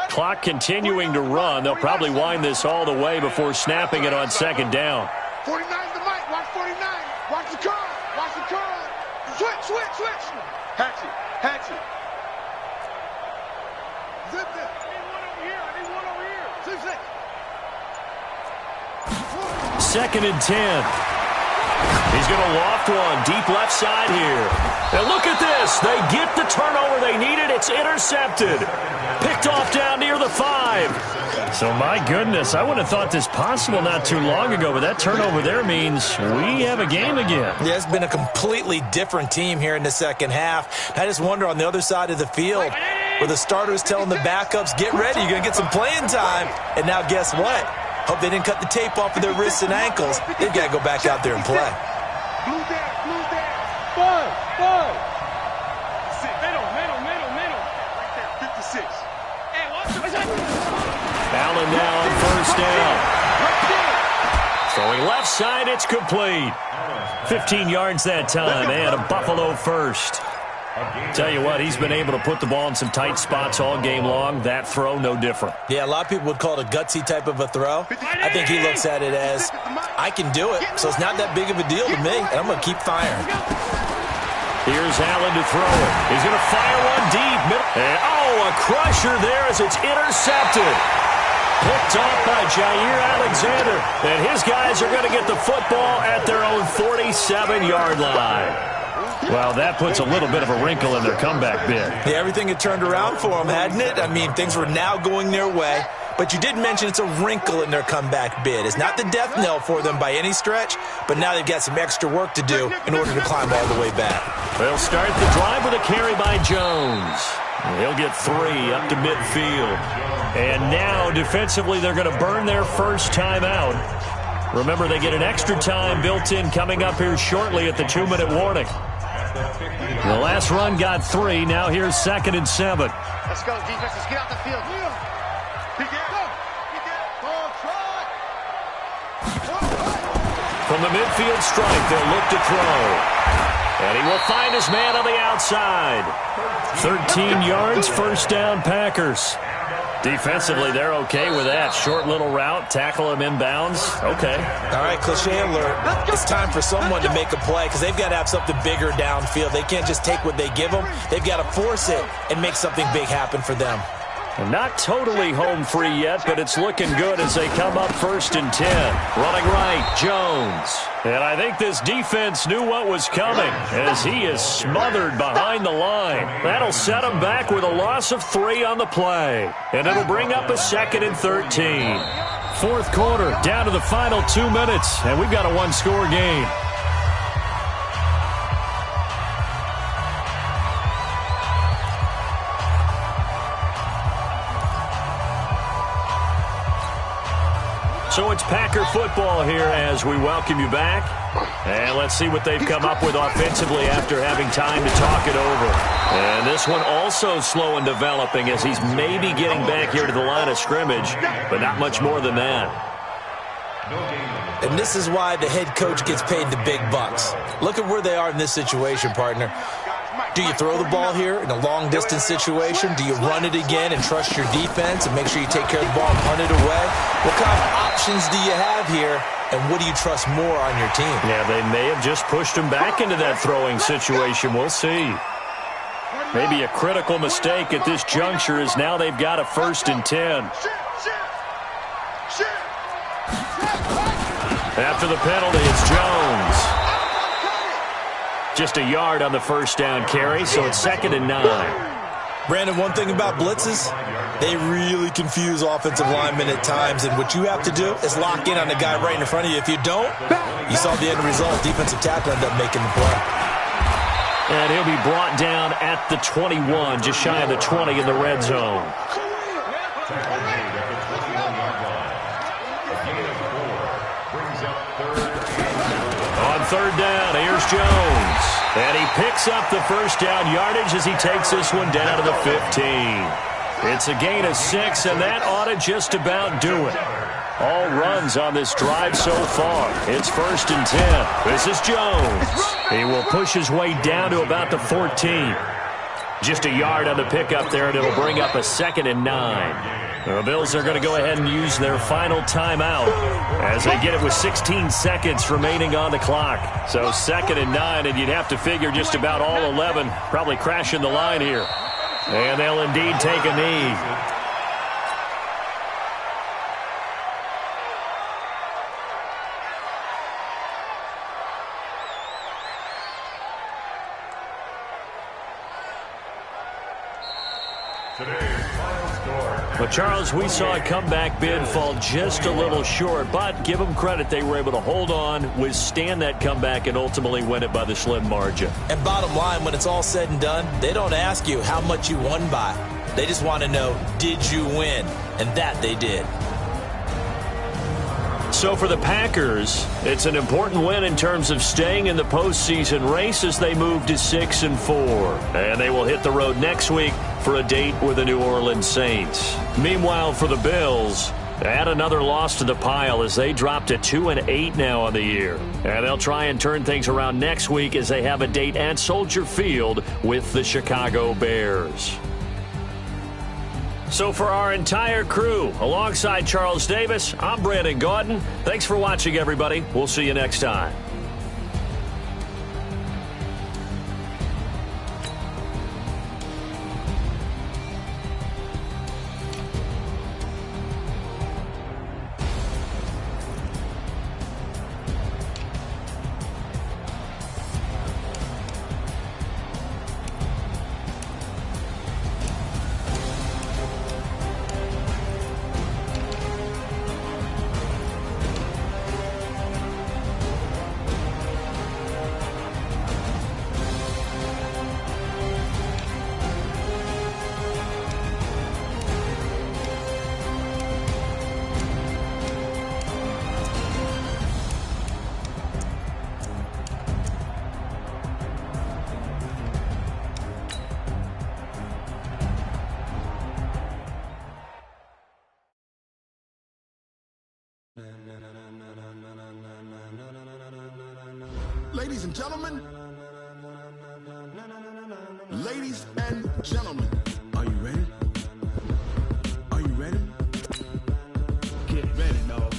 Clock continuing to run. They'll probably wind this all the way before snapping it on second down. 49's the mic. Watch 49. Watch the curl. Watch the curl. Switch. Hatchet. Zip it. I need one over here. 6. Second and 10. He's going to loft one deep left side here. And look at this. They get the turnover they needed. It's intercepted. Picked off down near the 5. So, my goodness, I would have thought this possible not too long ago, but that turnover there means we have a game again. Yeah, it's been a completely different team here in the second half. I just wonder on the other side of the field where the starters telling the backups, get ready, you're going to get some playing time. And now guess what? Hope they didn't cut the tape off of their wrists and ankles. They've got to go back out there and play. Blue down. 5. Middle. Right there, 56. Hey, watch Allen now on first down. Throwing left side, it's complete. 15 yards that time, and a Buffalo first. Tell you what, he's been able to put the ball in some tight spots all game long. That throw, no different. Yeah, a lot of people would call it a gutsy type of a throw. I think he looks at it as, I can do it, so it's not that big of a deal to me, and I'm going to keep firing. Here's Allen to throw it. He's going to fire one deep. And, a crusher there as it's intercepted. Picked off by Jair Alexander. And his guys are going to get the football at their own 47-yard line. Well, that puts a little bit of a wrinkle in their comeback bid. Yeah, everything had turned around for them, hadn't it? I mean, things were now going their way. But you did mention it's a wrinkle in their comeback bid. It's not the death knell for them by any stretch, but now they've got some extra work to do in order to climb all the way back. They'll start the drive with a carry by Jones. He'll get 3 up to midfield. And now, defensively, they're going to burn their first time out. Remember, they get an extra time built in coming up here shortly at the 2-minute warning. The last run got 3. Now here's 2nd and 7. Let's go, defense. Let's get out the field. From the midfield stripe, they'll look to throw. And he will find his man on the outside. 13 yards, first down, Packers. Defensively, they're okay with that. Short little route, tackle him inbounds. Okay. All right, cliche alert. It's time for someone to make a play because they've got to have something bigger downfield. They can't just take what they give them. They've got to force it and make something big happen for them. Not totally home free yet, but it's looking good as they come up 1st and 10. Running right, Jones. And I think this defense knew what was coming as he is smothered behind the line. That'll set him back with a loss of 3 on the play. And it'll bring up a 2nd and 13. Fourth quarter, down to the final 2 minutes, and we've got a one-score game. So it's Packer football here as we welcome you back. And let's see what they've come up with offensively after having time to talk it over. And this one also slow in developing as he's maybe getting back here to the line of scrimmage, but not much more than that. And this is why the head coach gets paid the big bucks. Look at where they are in this situation, partner. Do you throw the ball here in a long-distance situation? Do you run it again and trust your defense and make sure you take care of the ball and punt it away? What kind of options do you have here, and what do you trust more on your team? Yeah, they may have just pushed him back into that throwing situation. We'll see. Maybe a critical mistake at this juncture as now they've got a 1st and 10. After the penalty, it's Jones. Just a yard on the 1st down carry, so it's 2nd and 9. Brandon, one thing about blitzes, they really confuse offensive linemen at times, and what you have to do is lock in on the guy right in front of you. If you don't, you saw the end result. Defensive tackle ended up making the play. And he'll be brought down at the 21, just shy of the 20 in the red zone. On 3rd down, here's Jones. And he picks up the 1st down yardage as he takes this one down to the 15. It's a gain of 6, and that ought to just about do it. All runs on this drive so far. It's 1st and 10. This is Jones. He will push his way down to about the 14. Just a yard on the pickup there, and it'll bring up a 2nd and 9. The Bills are going to go ahead and use their final timeout as they get it with 16 seconds remaining on the clock. So 2nd and 9, and you'd have to figure just about all 11 probably crashing the line here. And they'll indeed take a knee. Well, Charles, we saw a comeback bid fall just a little short, but give them credit. They were able to hold on, withstand that comeback, and ultimately win it by the slim margin. And bottom line, when it's all said and done, they don't ask you how much you won by. They just want to know, did you win? And that they did. So for the Packers, it's an important win in terms of staying in the postseason race as they move to 6-4. And they will hit the road next week for a date with the New Orleans Saints. Meanwhile, for the Bills, add another loss to the pile as they drop to 2-8 now on the year. And they'll try and turn things around next week as they have a date at Soldier Field with the Chicago Bears. So for our entire crew, alongside Charles Davis, I'm Brandon Gaudin. Thanks for watching, everybody. We'll see you next time. Ladies and gentlemen, are you ready? Are you ready? Get ready, dog.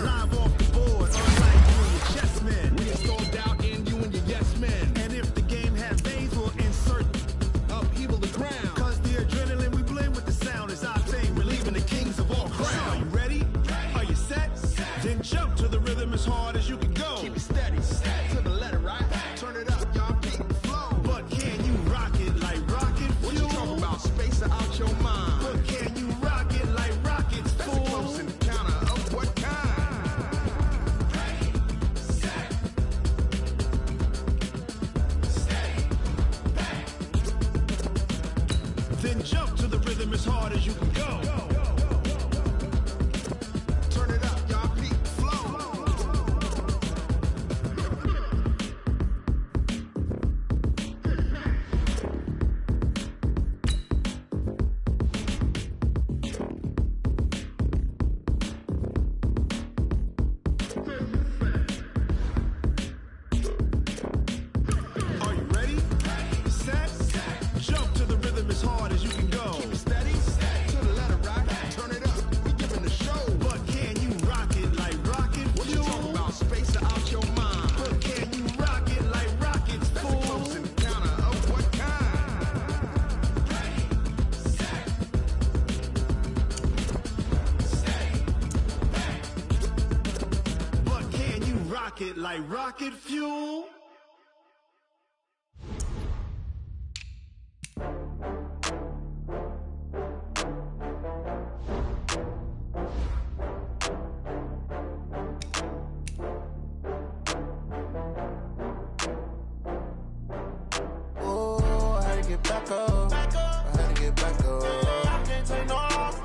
Live off the board, unlike you and your chest and jump to the rhythm as hard as you can go. Turn it up, y'all. Peak flow. Are you ready? Set. Jump to the rhythm as hard as you can go. Keep it steady. To the letter, right? Turn it up. We giving the show. But can you rock it like rocket? What you talking about? Space out your mind. But can you rock it like rockets? That's a close encounter of what kind? But can you rock it like rocket fuel? Oh, I had to get back up. I had to get back up. I can't take no off.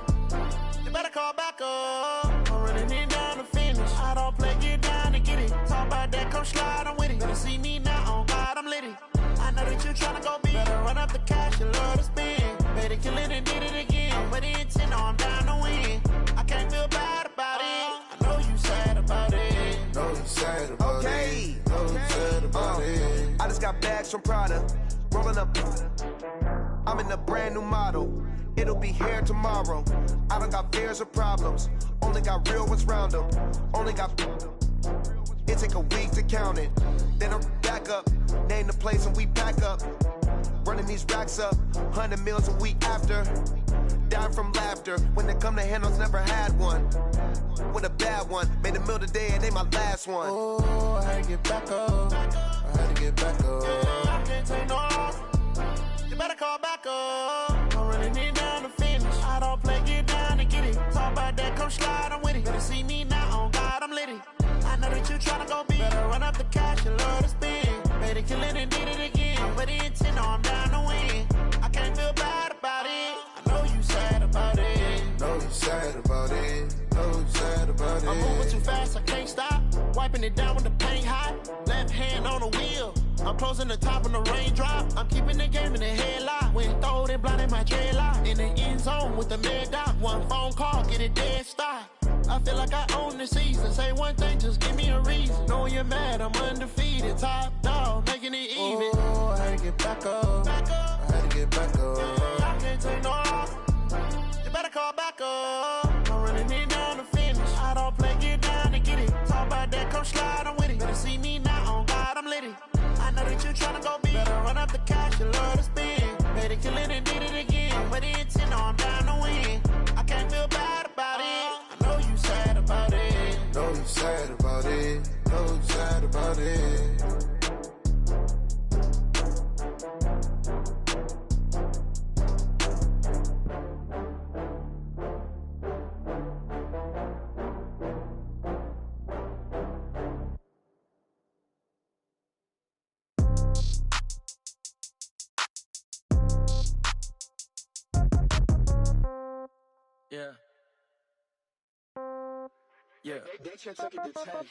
You better call back up. I'm running it down to finish. I don't play, get down to get it. Talk about that, come slide, I'm with it. Better see me now, on God, I'm lit it. I know that you tryna go big. Better run up the cash, you love to spend. Better kill it and did it again. I'm with the intent, no, I'm down to win. I can't feel bad about it. I know you sad about it. Know you sad about it. Know you sad about it. I just got bags from Prada, rolling up. I'm in a brand new model. It'll be here tomorrow. I don't got fears or problems. Only got real ones round them. Only got. It take a week to count it. Then I'm back up. Name the place and we pack up. Running these racks up. 100 meals a week after. Dying from laughter. When they come to handles, never had one. With a bad one. Made a meal today and they my last one. Oh, I had to get back up. I had to get back up. I can't take no off. You better call back up. I'm running it down to finish. I don't play, get down to get it. Talk about that, come slide, I'm with it. Better see me now, on God, I'm lit it. I know that you tryna go big. Better run up the cash, you love to spend. Better kill it and did it again. I'm with the intent, no, I'm down to win. I can't feel bad about it. I know you sad about it. Know you sad about it. Know you sad about it. I'm moving too fast, I can't stop. Wiping it down with the paint hot. Left hand on the wheel. I'm closing the top when the raindrop. I'm keeping the game in the headlock. When throwed and blinded my dreadlock. In the end zone with the mad dot. One phone call, get it dead stop. I feel like I own the season. Say one thing, just give me a reason. Knowing you're mad, I'm undefeated. Top dog, making it even. Oh, I had to get back up. I had to get back up. I can't take no off. You better call back up. I'm running it down to finish. I don't play, get down to get it. Talk about that, come slide, I'm with it. Better see me now, on God, I'm lit it. I know that you tryna go big. Better run up the cash, you love to spend. Better kill it and did it again. With the intent, no, I'm down to win. I can't feel bad about it. I know you sad about it. Know you sad about it. Know you sad about it. Yeah. Yeah.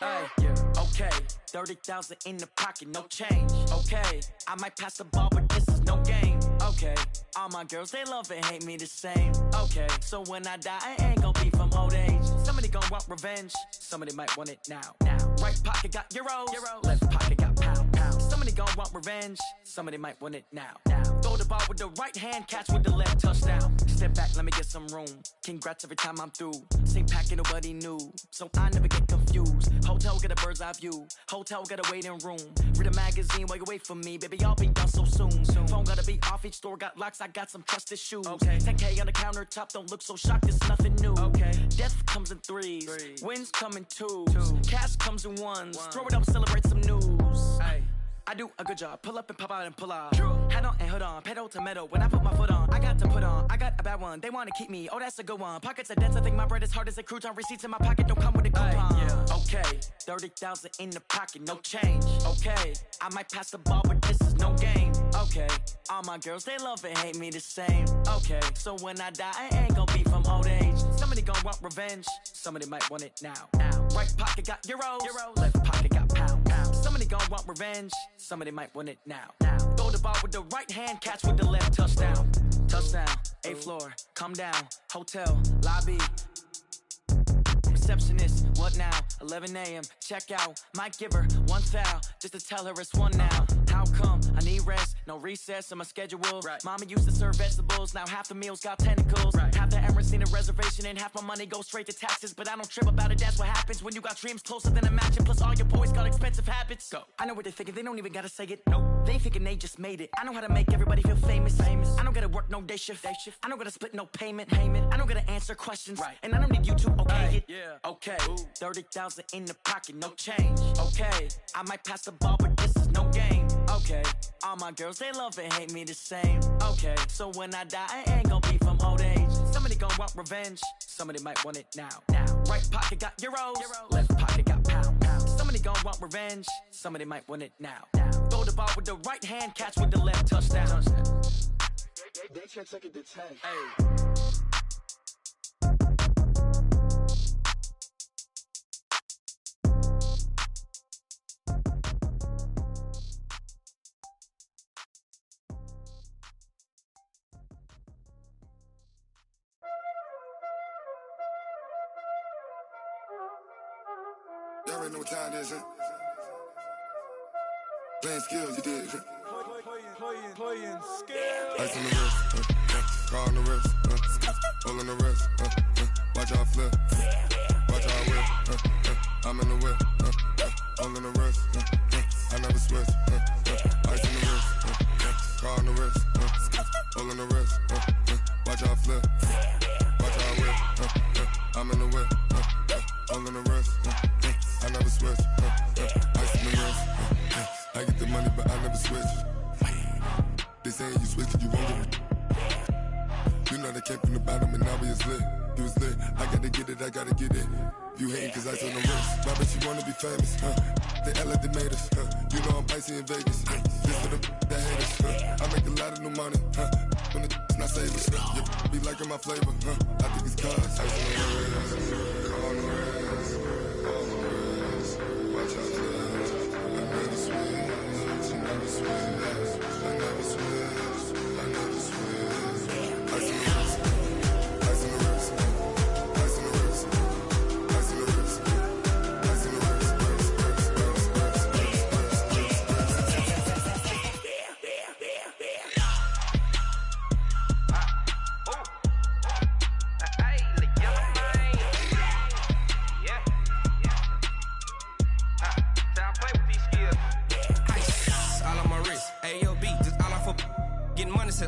Hey, yeah. Okay. 30,000 in the pocket, no change. Okay. I might pass the ball, but this is no game. Okay. All my girls, they love and hate me the same. Okay. So when I die, I ain't gon' be from old age. Somebody gon' want revenge. Somebody might want it now. Right pocket got euros. Left pocket got pound. Somebody gon' want revenge. Somebody might want it now. Throw the ball with the right hand, catch with the left, touchdown. Step back, let me get some room. Congrats every time I'm through. Same packet, nobody knew. So I never get confused. Hotel get a bird's eye view. Hotel got a waiting room. Read a magazine while you wait for me. Baby, I'll be done so soon. Phone gotta be off, each store got locks. I got some trusted shoes. 10K on the countertop, don't look so shocked, it's nothing new. Death comes in threes. Wins come in twos. Cash comes in ones. Throw it up, celebrate some news. I do a good job. Pull up and pop out and pull out. Head on and hood on. Pedal to metal. When I put my foot on, I got to put on. I got a bad one. They want to keep me. Oh, that's a good one. Pockets are dense. I think my bread is hard as a crouton. Receipts in my pocket don't come with a coupon. Okay. 30,000 in the pocket. No change. Okay. I might pass the ball, but this is no game. Okay, all my girls, they love and hate me the same. Okay, so when I die, I ain't gonna be from old age. Somebody gonna want revenge, somebody might want it now. Right pocket got euros, left pocket got pounds. Somebody gonna want revenge, somebody might want it now. Throw the ball with the right hand, catch with the left, touchdown. Touchdown, 8th floor, come down, hotel, lobby. Receptionist, what now? 11 a.m. check out. Might give her one foul just to tell her it's one now. How come? I need rest, no recess in my schedule. Right. Mama used to serve vegetables, now half the meals got tentacles. Right. Half the errands need a reservation and half my money goes straight to taxes. But I don't trip about it, that's what happens when you got dreams closer than a mansion. Plus all your boys got expensive habits. Go. I know what they're thinking, they don't even gotta say it. No, they thinking they just made it. I know how to make everybody feel famous. I don't gotta work no day shift. I don't gotta split no payment. I don't gotta answer questions. Right. And I don't need you to okay it. Yeah. Okay, 30,000 in the pocket, no change. Okay, I might pass the ball, but this is no game. Okay, all my girls, they love and hate me the same. Okay, so when I die, I ain't gonna be from old age. Somebody gonna want revenge, somebody might want it now. Right pocket got euros, left pocket got pounds. Somebody gonna want revenge, somebody might want it now. Throw the ball with the right hand, catch with the left, touchdown. They can't take it to 10. Hey. Y'all already know what time it is, huh? Playing skills, you did. Playing skills. Ice on the wrist, car on the wrist, hole on the wrist, watch out flip, watch out whip, I'm in the whip, hole in the wrist, I never switch, ice on the wrist, car on the wrist, hole in the wrist, watch out flip, watch out whip, I'm in the whip, hole in the wrist, I never switch, ice on the wrist, I get the money but I never switch. They saying you switch it, you won't get it. You know they came from the bottom and now we is lit. You was lit, I gotta get it, I gotta get it. You hating cause ice on the wrist. Why bet you wanna be famous, They act like they made us, You know I'm icy in Vegas, This for the that hate us, I make a lot of new money, When it's not savers, You be liking my flavor, I think it's cause ice on the wrist, on the wrist, on the wrist. Watch out, I never switch, I never switch. I never switch, I never switch. Ice on the wrist, ice on the wrist, ice on the wrist, ice on the wrist, ice on the wrist,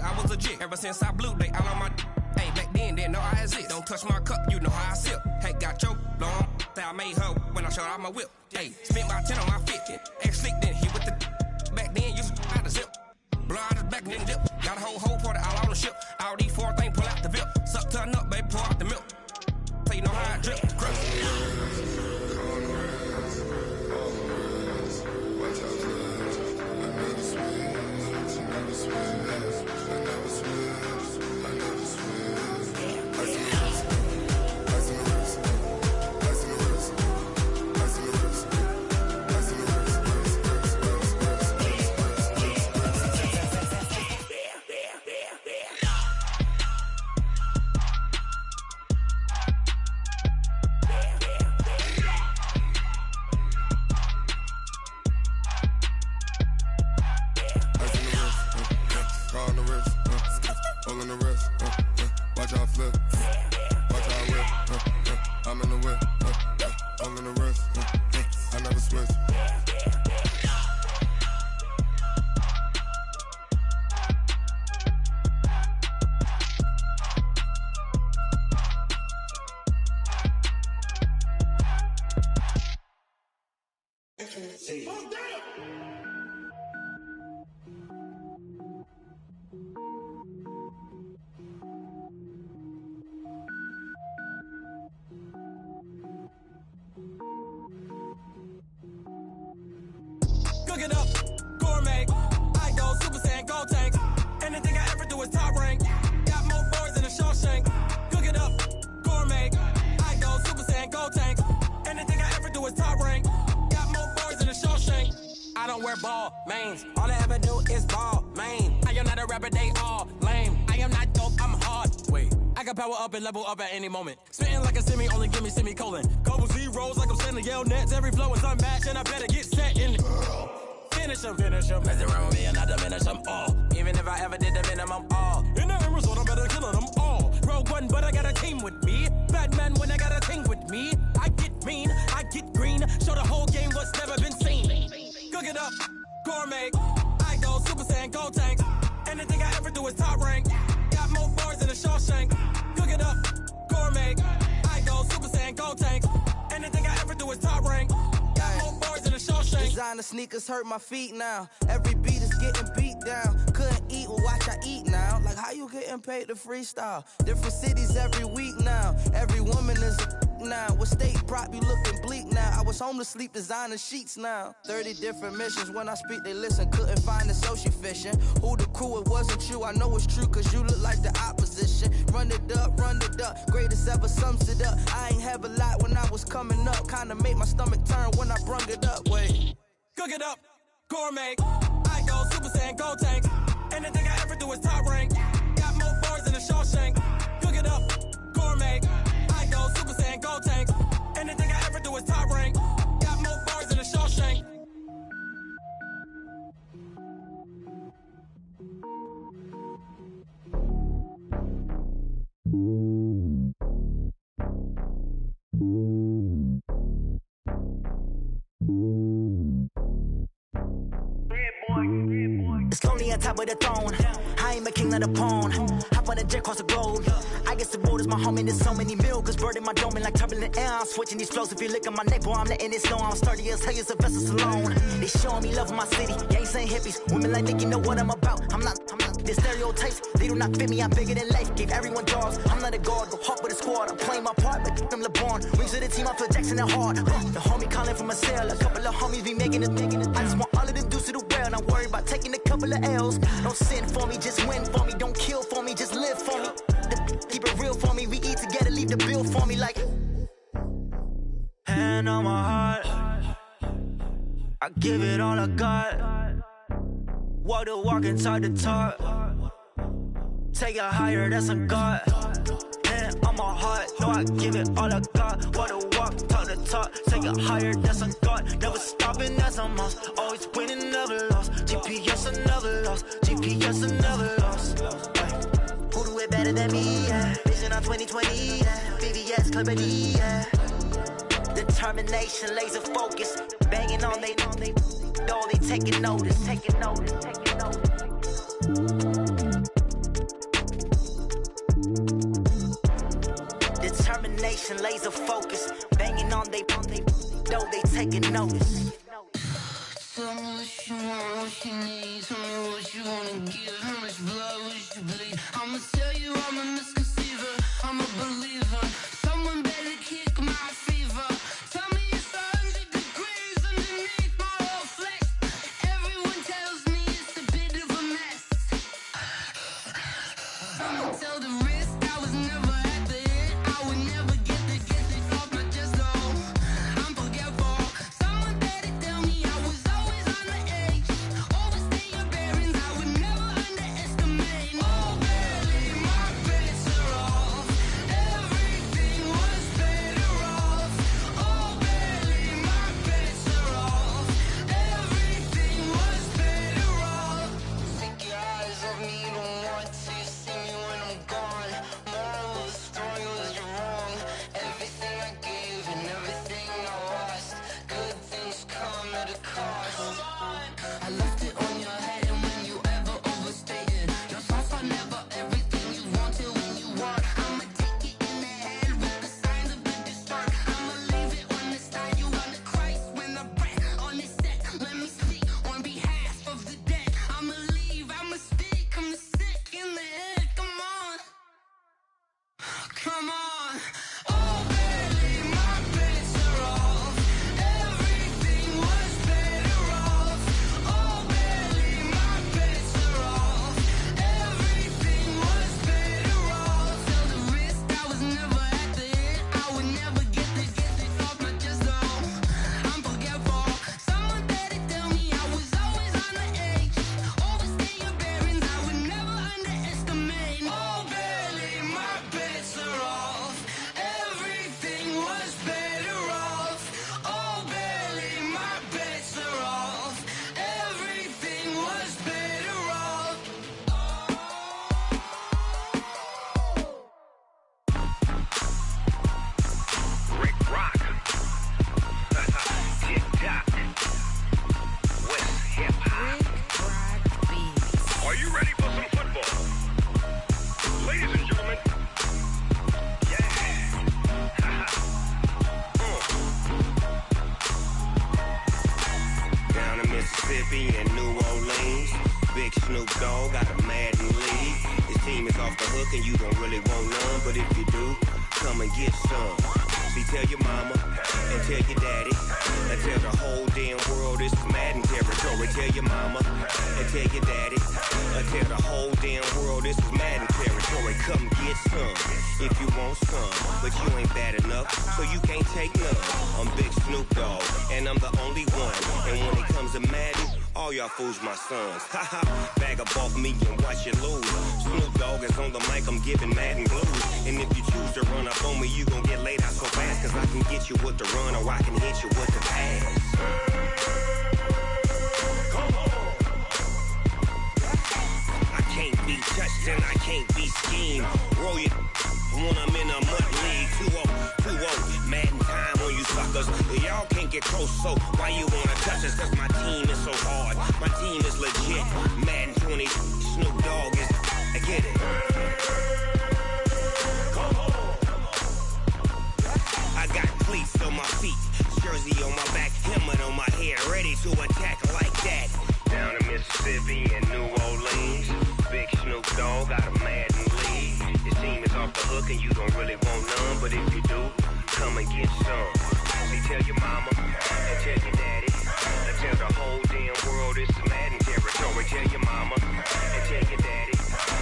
I was legit. Ever since I blew, they all on my hey, back then, didn't know I exist. Don't touch my cup, you know how I sip. Hey, got your long, say I made her when I showed out my whip. Hey, spent my 10 on my 50. Ex-slick, then he with the back then, used to out the zip. Blow out his back, then dip. Got a whole party all on the ship. All these 4 things, pull out the VIP. Suck, turn up, baby, pour out the milk. So you know how I drip. Crush. don't wear ball mains. All I ever do is ball, man. I am not a rapper, they all lame. I am not dope, I'm hard. Wait, I can power up and level up at any moment. Spitting like a semi, only give me semicolon. Couple zeros like I'm sending yell nets. Every flow is unmatched, and I better get set in. Finish 'em. Mess around with me and I diminish them all. Even if I ever did the minimum, all. In the end result, I'm better killing them all. Rogue One, but I got a team with me. Batman when I got a team with me. I get mean, I get green. Show the whole game what's never been seen. Cook it up, gourmet. I go Super Saiyan, gold tank. Anything I ever do is top rank. Got more bars than a Shawshank. Cook it up, gourmet. I go Super Saiyan, gold tank. Anything I ever do is top rank. Got more bars than a Shawshank. Designer sneakers hurt my feet now. Every beat is getting beat down. Couldn't eat, well watch I eat now. Like how you getting paid to freestyle? Different cities every week now. Every woman is a now. With state prop, you looking bleak now. I was home to sleep, designing sheets now. 30 different missions. When I speak, they listen. Couldn't find the social fishing. Who the crew, it wasn't you. I know it's true, cause you look like the opposition. Run it up. Greatest ever sums it up. I ain't have a lot when I was coming up. Kinda made my stomach turn when I brung it up. Wait. Cook it up, gourmet. I go Super Saiyan, gold tank. Anything I ever do is top rank. Got more bars than a Shawshank. Cook it up, gourmet. I go Super Saiyan, gold tank. Anything I ever do is top rank. Got more bars than a Shawshank. It's lonely on top of the throne. I ain't a king of the pawn. Hop on a jet across the globe. I guess the road is my home and there's so many milkers burning my dome like turbulent air. I'm switching these flows. If you look at my neck, boy, I'm letting it snow. I'm sturdy as hell as a vessel alone. They showing me love in my city. Gangs ain't hippies. Women like Nick, you know what I'm about. I'm not. The stereotypes, they do not fit me. I'm bigger than life. Gave everyone jobs. I'm not a guard. Go hard with a squad. I'm playing my part, but them LeBron. Rings to the team. I feel Jackson and hard. The homie calling from a cell. A couple of homies be making it. I just want all of them dudes to do well. Not worry about taking a couple of L's. Don't sin for me, just win for me. Don't kill for me, just live for me. Keep it real for me. We eat together, leave the bill for me like. Hand on my heart, I give it all I got. Walk the walk and talk the talk. Take it higher, that's a God. Hand on my heart, no, I give it all I got. Walk the walk, talk the talk. Take it higher, that's a God. Never stopping, that's a must. Always winning, never lost. GPS, I never lost. GPS, I never lost. Who do it better than me? Yeah. Vision on 2020. Yeah. VVS, Clippity. Yeah. Determination, laser focus. Banging on they know they taking notice. Determination, laser focus. Banging on they know they taking notice. Tell me what you want, what you need. Tell me what you wanna give. How much blood would you bleed? I'ma tell you I'm a misconceiver. I'm a believer. Someone better kick my fever. Tell me it's 100 degrees underneath my whole flesh. Everyone tells me it's a bit of a mess. I'ma tell the risk I was never at the end. I would never get it off my chest though. I'm forgetful. Someone better tell me I was always on the edge. Overstay your bearings, I would never underestimate. Oh barely, my bets are off. Everything was better off. Oh barely, my bets are off. Everything was better off. Take your eyes off me, don't want to see me when I'm gone. hook and you don't really want none. But if you do, come and get some. See, tell your mama and tell your daddy and tell the whole damn world this is Madden territory. Tell your mama and tell your daddy and tell the whole damn world this is Madden territory. Come get some if you want some, but you ain't bad enough, so you can't take none. I'm Big Snoop Dogg, and I'm the only one. And when it comes to Madden, all y'all fools my sons. Haha, bag up off me and watch you lose. Snoop Dogg is on the mic, I'm giving Madden blues. And if you choose to run up on me, you gon' get laid out so fast, cause I can get you with the run or I can hit you with the pass. Come on. I can't be touched and I can't be schemed. Roll you when I'm in a mud league. 2-0, Madden time on you suckers. Y'all can't get close, so why you wanna touch us? Cause my team is so hard, my team is legit. Madden 20, Snoop Dogg is, I get it. Come on. I got cleats on my feet, jersey on my back, helmet on my head, ready to attack like that. Down in Mississippi and New Orleans, Big Snoop Dogg got a Madden league. Your team is off the hook and you don't really want none, but if you do, come and get some. See, tell your mama and tell your daddy and tell the whole damn world it's Madden territory. Tell your mama and tell your daddy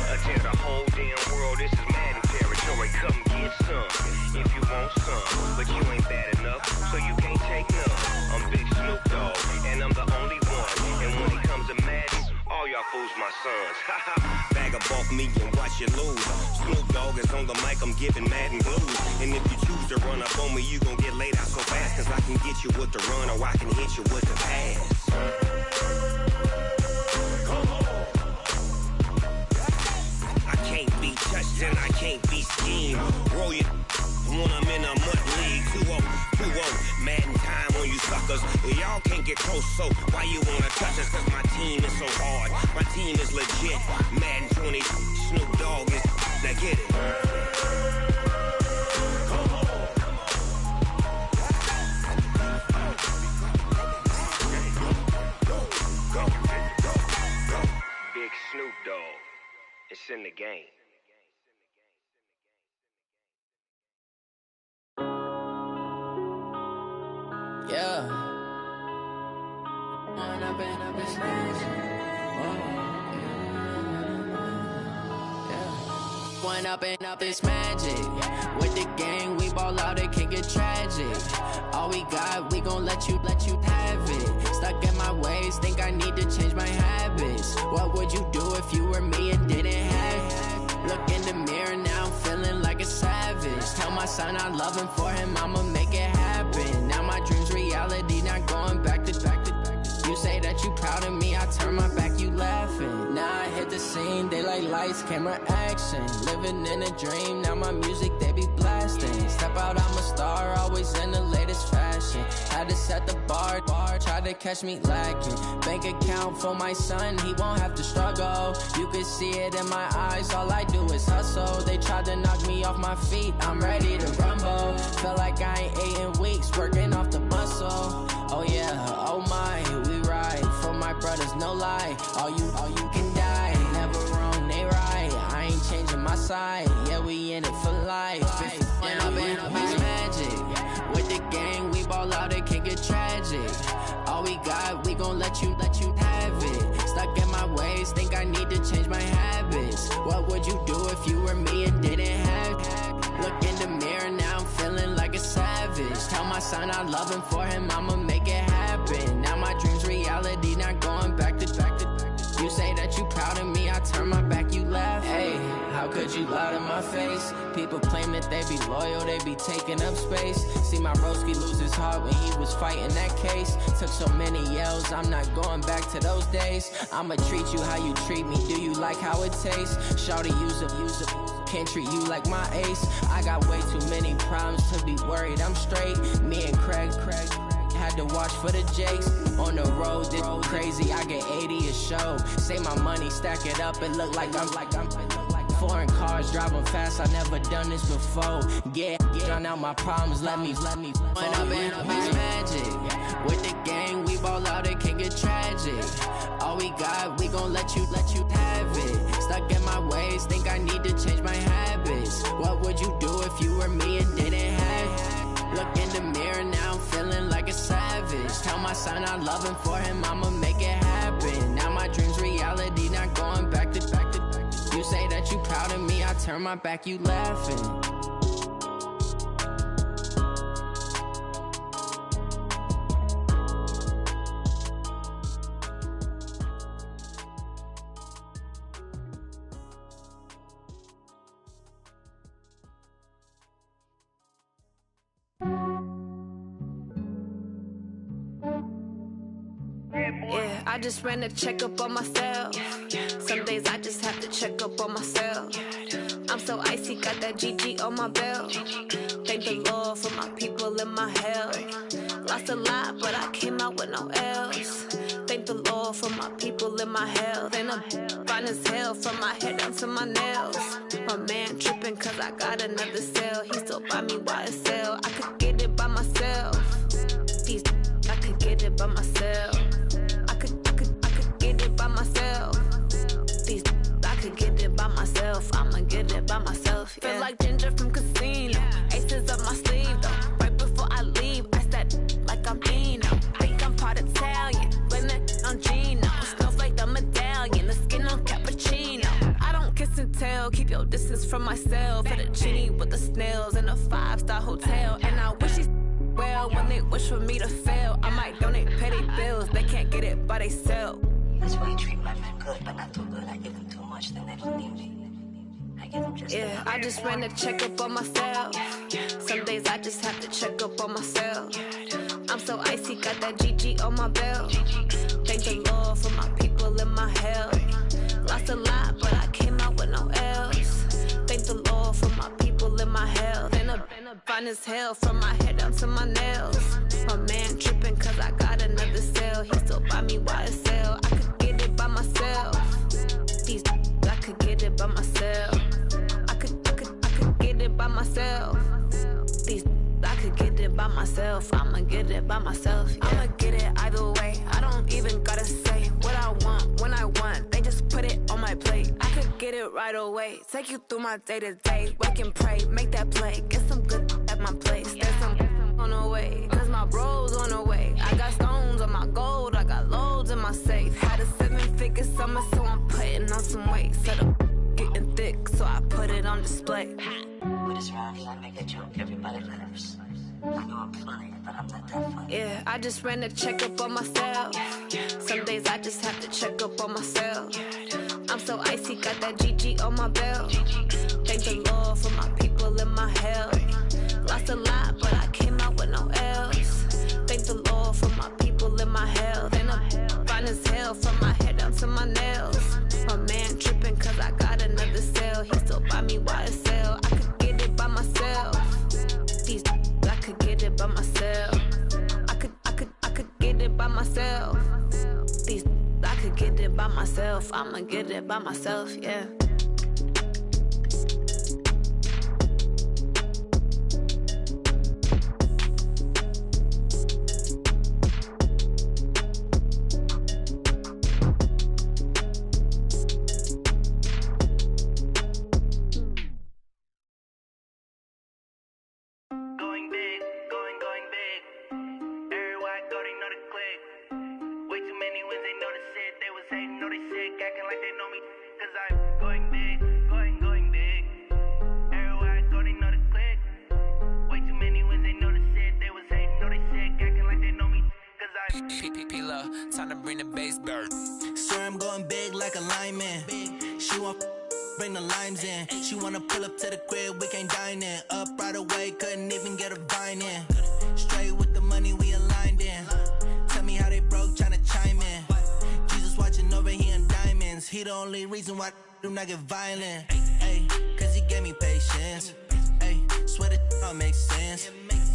and tell the whole damn world this is Madden territory. Come get some if you want some, but you ain't bad enough, so you can't take none. I'm Big Snoop Dogg, and I'm the only one. And when it comes to Madden, all y'all fools my sons. Bag up off me and watch you lose. Snoop Dogg is on the mic, I'm giving Madden blues. And if you choose to run up on me, you gon' get laid out so fast, cause I can get you with the run or I can hit you with the pass. Come on. I can't be touched and I can't be schemed. Roll you when I'm in a mud league. 2-0, Madden time on you suckers. Y'all can't get close, so why you wanna touch us? Cause my team is so hard, my team is legit. Madden 20, Snoop Dogg is, now get it. Come on. Go. Big Snoop Dogg, it's in the game. Yeah. One up and up is magic. With the gang, we ball out, it can get tragic. All we got, we gon' let you have it. Stuck in my ways, think I need to change my habits. What would you do if you were me and didn't have it? Look in the mirror, now I'm feeling like a savage. Tell my son I love him, for him I'ma make it happen. Now my dream's reality, not going back to. You say that you proud of me, I turn my back, you laughing. Now I hit the scene, they like lights, camera, action. Living in a dream, now my music, they be blasting. Step out, I'm a star, always in the latest fashion. Had to set the bar, try to catch me lacking. Bank account for my son, he won't have to struggle. You can see it in my eyes, all I do is hustle. They tried to knock me off my feet, I'm ready to rumble. Feel like I ain't ate in weeks, working off the muscle. Oh yeah, oh my, we ride for my brothers, no lie. All you can die, never wrong, they right. I ain't changing my side, yeah, we in it for life. When up and up is magic. With the gang, we ball out, it can get tragic. All we got, we gon' let you have it. Stuck in my ways, think I need to change my habits. What would you do if you were me and didn't have it? Look in the mirror, now I'm feeling like a savage. Tell my son I love him, for him I'ma make it happen. Now my dream's reality, not going back to. You say that you proud of me, I turn my back, you laugh. Hey, how could you lie to my face? People claim that they be loyal, they be taking up space. See my broski lose his heart when he was fighting that case. Took so many yells, I'm not going back to those days. I'ma treat you how you treat me, do you like how it tastes? Shawty, use it. Can't treat you like my ace. I got way too many problems to be worried, I'm straight. Me and Craig had to watch for the Jakes. On the road, this crazy, I get 80 a show. Save my money, stack it up, it look like I'm foreign cars, driving fast, I never done this before. Yeah, drown out my problems, let me When up and up is magic. With the gang, we ball out, it can get tragic. All we got, we gon' let you have it. Stuck in my ways, think I need to change my my son, I love him, for him, I'ma make it happen. Now my dream's reality, not going back to. You say that you proud of me, I turn my back, you laughing. Yeah, I just ran a checkup on myself. Some days I just have to check up on myself. I'm so icy, got that GG on my belt. Thank the Lord for my people in my health. Lost a lot, but I came out with no else. Thank the Lord for my people in my health. And I'm fine as hell from my head down to my nails. My man tripping cause I got another cell. He still buy me YSL. I could get it by myself. These I could get it by myself. I could get it by myself. These I could get it by myself. I'ma get it by myself. Yeah. Feel like Ginger from Casino. Aces up my sleeve though. Right before I leave, I said like I'm Dino. Think I'm part Italian. Blame it on Gino. Snowflake the medallion. The skin on cappuccino. I don't kiss and tell. Keep your distance from myself. Fettuccine with the snails in a 5-star hotel. And I wish he's well when they wish for me to fail. I might donate petty bills. They can't get it by they sell. That's why you treat my men good, but not too good. I give them too much, then they don't need me. I give them just yeah, I just ran a checkup on myself. Some days I just have to check up on myself. I'm so icy, got that GG on my belt. Thank the Lord for my people in my health. Lost a lot, but I came out with no else. Thank the Lord for my people in my health. And I'm fine as hell from my head down to my nails. My man tripping cause I got another cell. He still buy me YSL. I could get it by myself. These I could get it by myself. I could get it by myself. These I could get it by myself. I'ma get it by myself. Yeah. I'ma get it either way. I don't even gotta say what I want when I want. They just put it on my plate. I could get it right away. Take you through my day to day. Wake and pray, make that play. Get some good at my place. There's some on the way. Cause my bro's on the way. I got stones on my gold. I got loads in my safe. Had a 7-figure summer, so I'm putting on some weight. Set up getting thick, so I put it on display. With this round here, I make a joke. Everybody laughs. I know I'm funny, but I'm not that funny. Yeah, I just ran a checkup on myself. Some days I just have to check up on myself. I'm so icy, got that GG on my belt. Thank the Lord for my people in my health. Lost a lot, but I came out with no else. Thank the Lord for my people in my health. And I'm fine as hell from my head down to my nails. My man tripping cause I got another cell. He still buy me YSL. I could get it by myself. These I could get it by myself. I could get it by myself. These I could get it by myself. I'ma get it by myself, yeah. Time to bring the bass bird. Swear I'm going big like a lineman. She want bring the limes in. She wanna pull up to the crib, we can't dine in. Up right away, couldn't even get a vine in. Straight with the money, we aligned in. Tell me how they broke, tryna chime in. Jesus watching over here in diamonds. He the only reason why I do not get violent. Ay, cause he gave me patience. Ay, swear that all makes sense.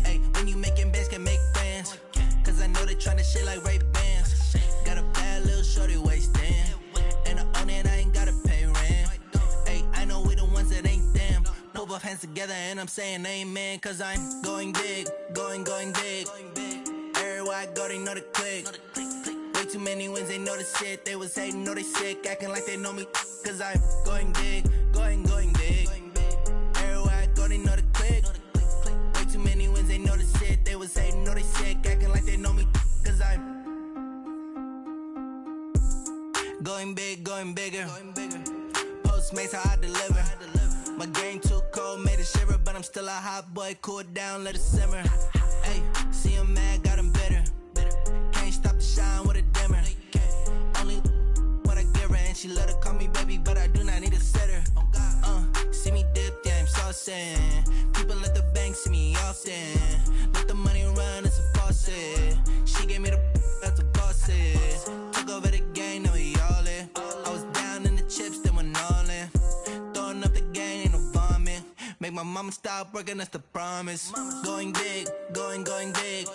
Ay, when you making bands, can make friends. Cause I know they tryna shit like Ray-Bans. Got a bad little shorty wasting. And I own it, I ain't gotta pay rent. Ay, I know we the ones that ain't them. Pull both hands together and I'm saying amen. Cause I'm going big, going big. Everywhere I go, they know the click. Way too many wins, they know the shit. They was hating, know they sick, acting like they know me. Cause I'm going big, going big. Everywhere I go, they know the click. Way too many wins, they know the shit. They was hating, know they sick, acting like they know me. Cause I'm going bigger. Postmates, how I deliver. My game too cold, made it shiver, but I'm still a hot boy. Cool it down, let it simmer. Hey, see him mad, got him bitter. Can't stop the shine with a dimmer. Only what I give her, and she let her call me baby, but I do not need a sitter. See me dip, yeah, I'm saucing. People at the bank see me often. Let the money run, it's a faucet. She gave me the that's a boss is. Took over the game, now we all in. I was down in the chips, then went all in. Throwing up the game, ain't no vomit. Make my mama stop working, that's the promise. Going big, going big.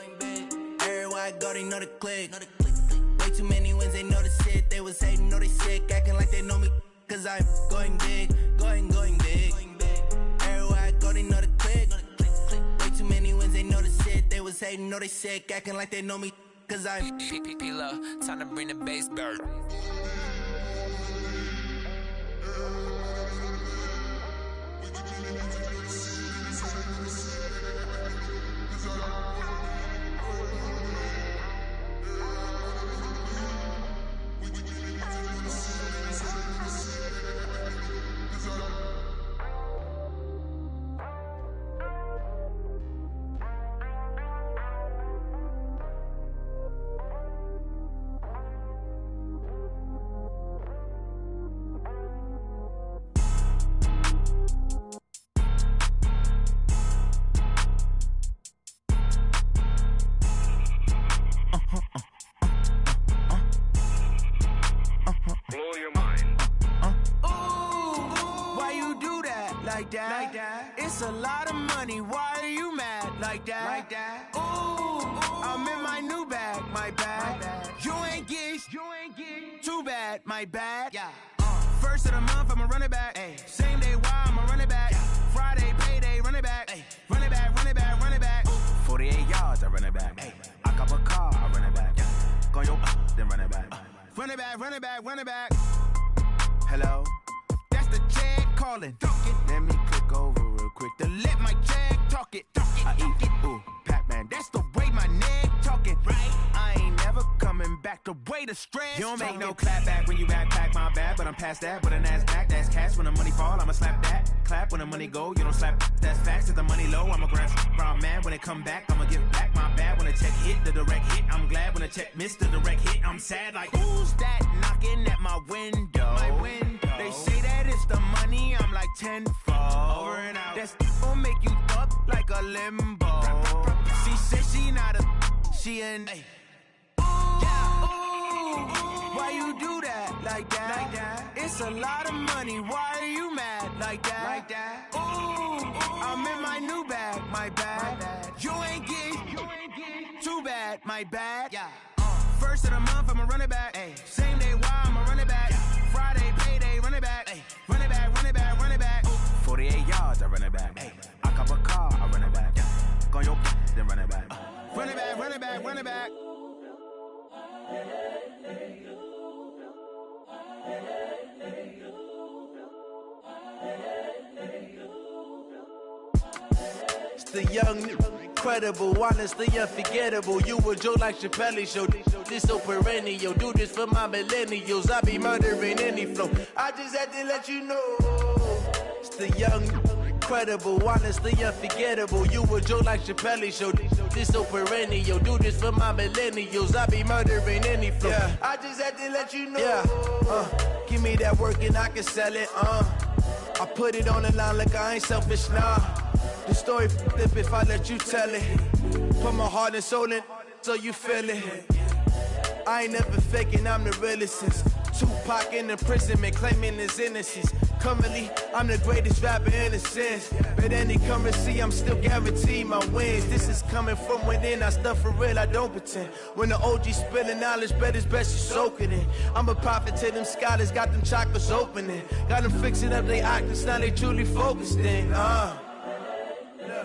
Everywhere I go, they know the click. Way too many wins, they know the shit. They was hating, know they sick, acting like they know me. Cause I'm going big, going big. Everywhere I go, they know the click. Way too many wins, they know the shit. They was hating, know they sick, acting like they know me. Cause I'm P-P-P-Lo, time to bring the bass bird. It's a lot of money, why are you mad like that? Ooh, I'm in my new bag, my bad. You ain't get too bad, my bad. First of the month, I'ma run it back. Same day, why I'ma run it back. Friday, payday, run it back. Run it back, run it back, run it back. 48 yards, I run it back. I cop a car, I run it back. Go yo, then run it back. Run it back, run it back, run it back. Hello? That's the jag calling. Let me click over real quick to let my jag talk it. I eat it, ooh, Pac-Man. That's the way my neck talking. Right? I ain't never coming back the way the stress. You don't make no clap back when you backpack, my bad, but I'm past that. With a NASDAQ, that's cash. When the money fall, I'ma slap that. Clap when the money go, you don't slap. That's facts. If the money low, I'ma grab brown man. When it come back, I'ma give back my bad. When the check hit, the direct hit. I'm glad when the check missed the direct hit. I'm sad like, who's that knocking at my window? My window. They say that it's the money, I'm like tenfold. Over and out. That's gon' make you up like a limbo. She said she not a, she an. Ooh, why you do that like that? It's a lot of money, why are you mad like that? Ooh, I'm in my new bag, my bad. You ain't get too bad, my bad. First of the month, I'ma run it back. Same day, why I'ma run it back. Friday, payday, run it back. Run it back, run it back, run it back. 48 yards, I run it back. I cop a car, I run it back. Go yo, then run it back. Run it back, run it back, run it back. It's the young, incredible, honestly unforgettable. You a Joe like Chappelle show. This so perennial. Do this for my millennials. I be murdering any flow. I just had to let you know. It's the young, incredible, honestly unforgettable. You a Joe like Chappelle show. This so perennial. Do this for my millennials. I be murdering any flow. I just had to let you know. Give me that work and I can sell it. I put it on the line like I ain't selfish, nah. The story flip if I let you tell it. Put my heart and soul in so you feel it. I ain't never faking, I'm the realest since Tupac in imprisonment, claiming his innocence. Currently, I'm the greatest rapper in a sense. But any currency, I'm still guaranteed my wins. This is coming from within, I stuff for real, I don't pretend. When the OG spilling knowledge, bet it's best you soak it in. I'm a prophet to them scholars, got them chakras opening. Got them fixing up they octaves, now they truly focused in.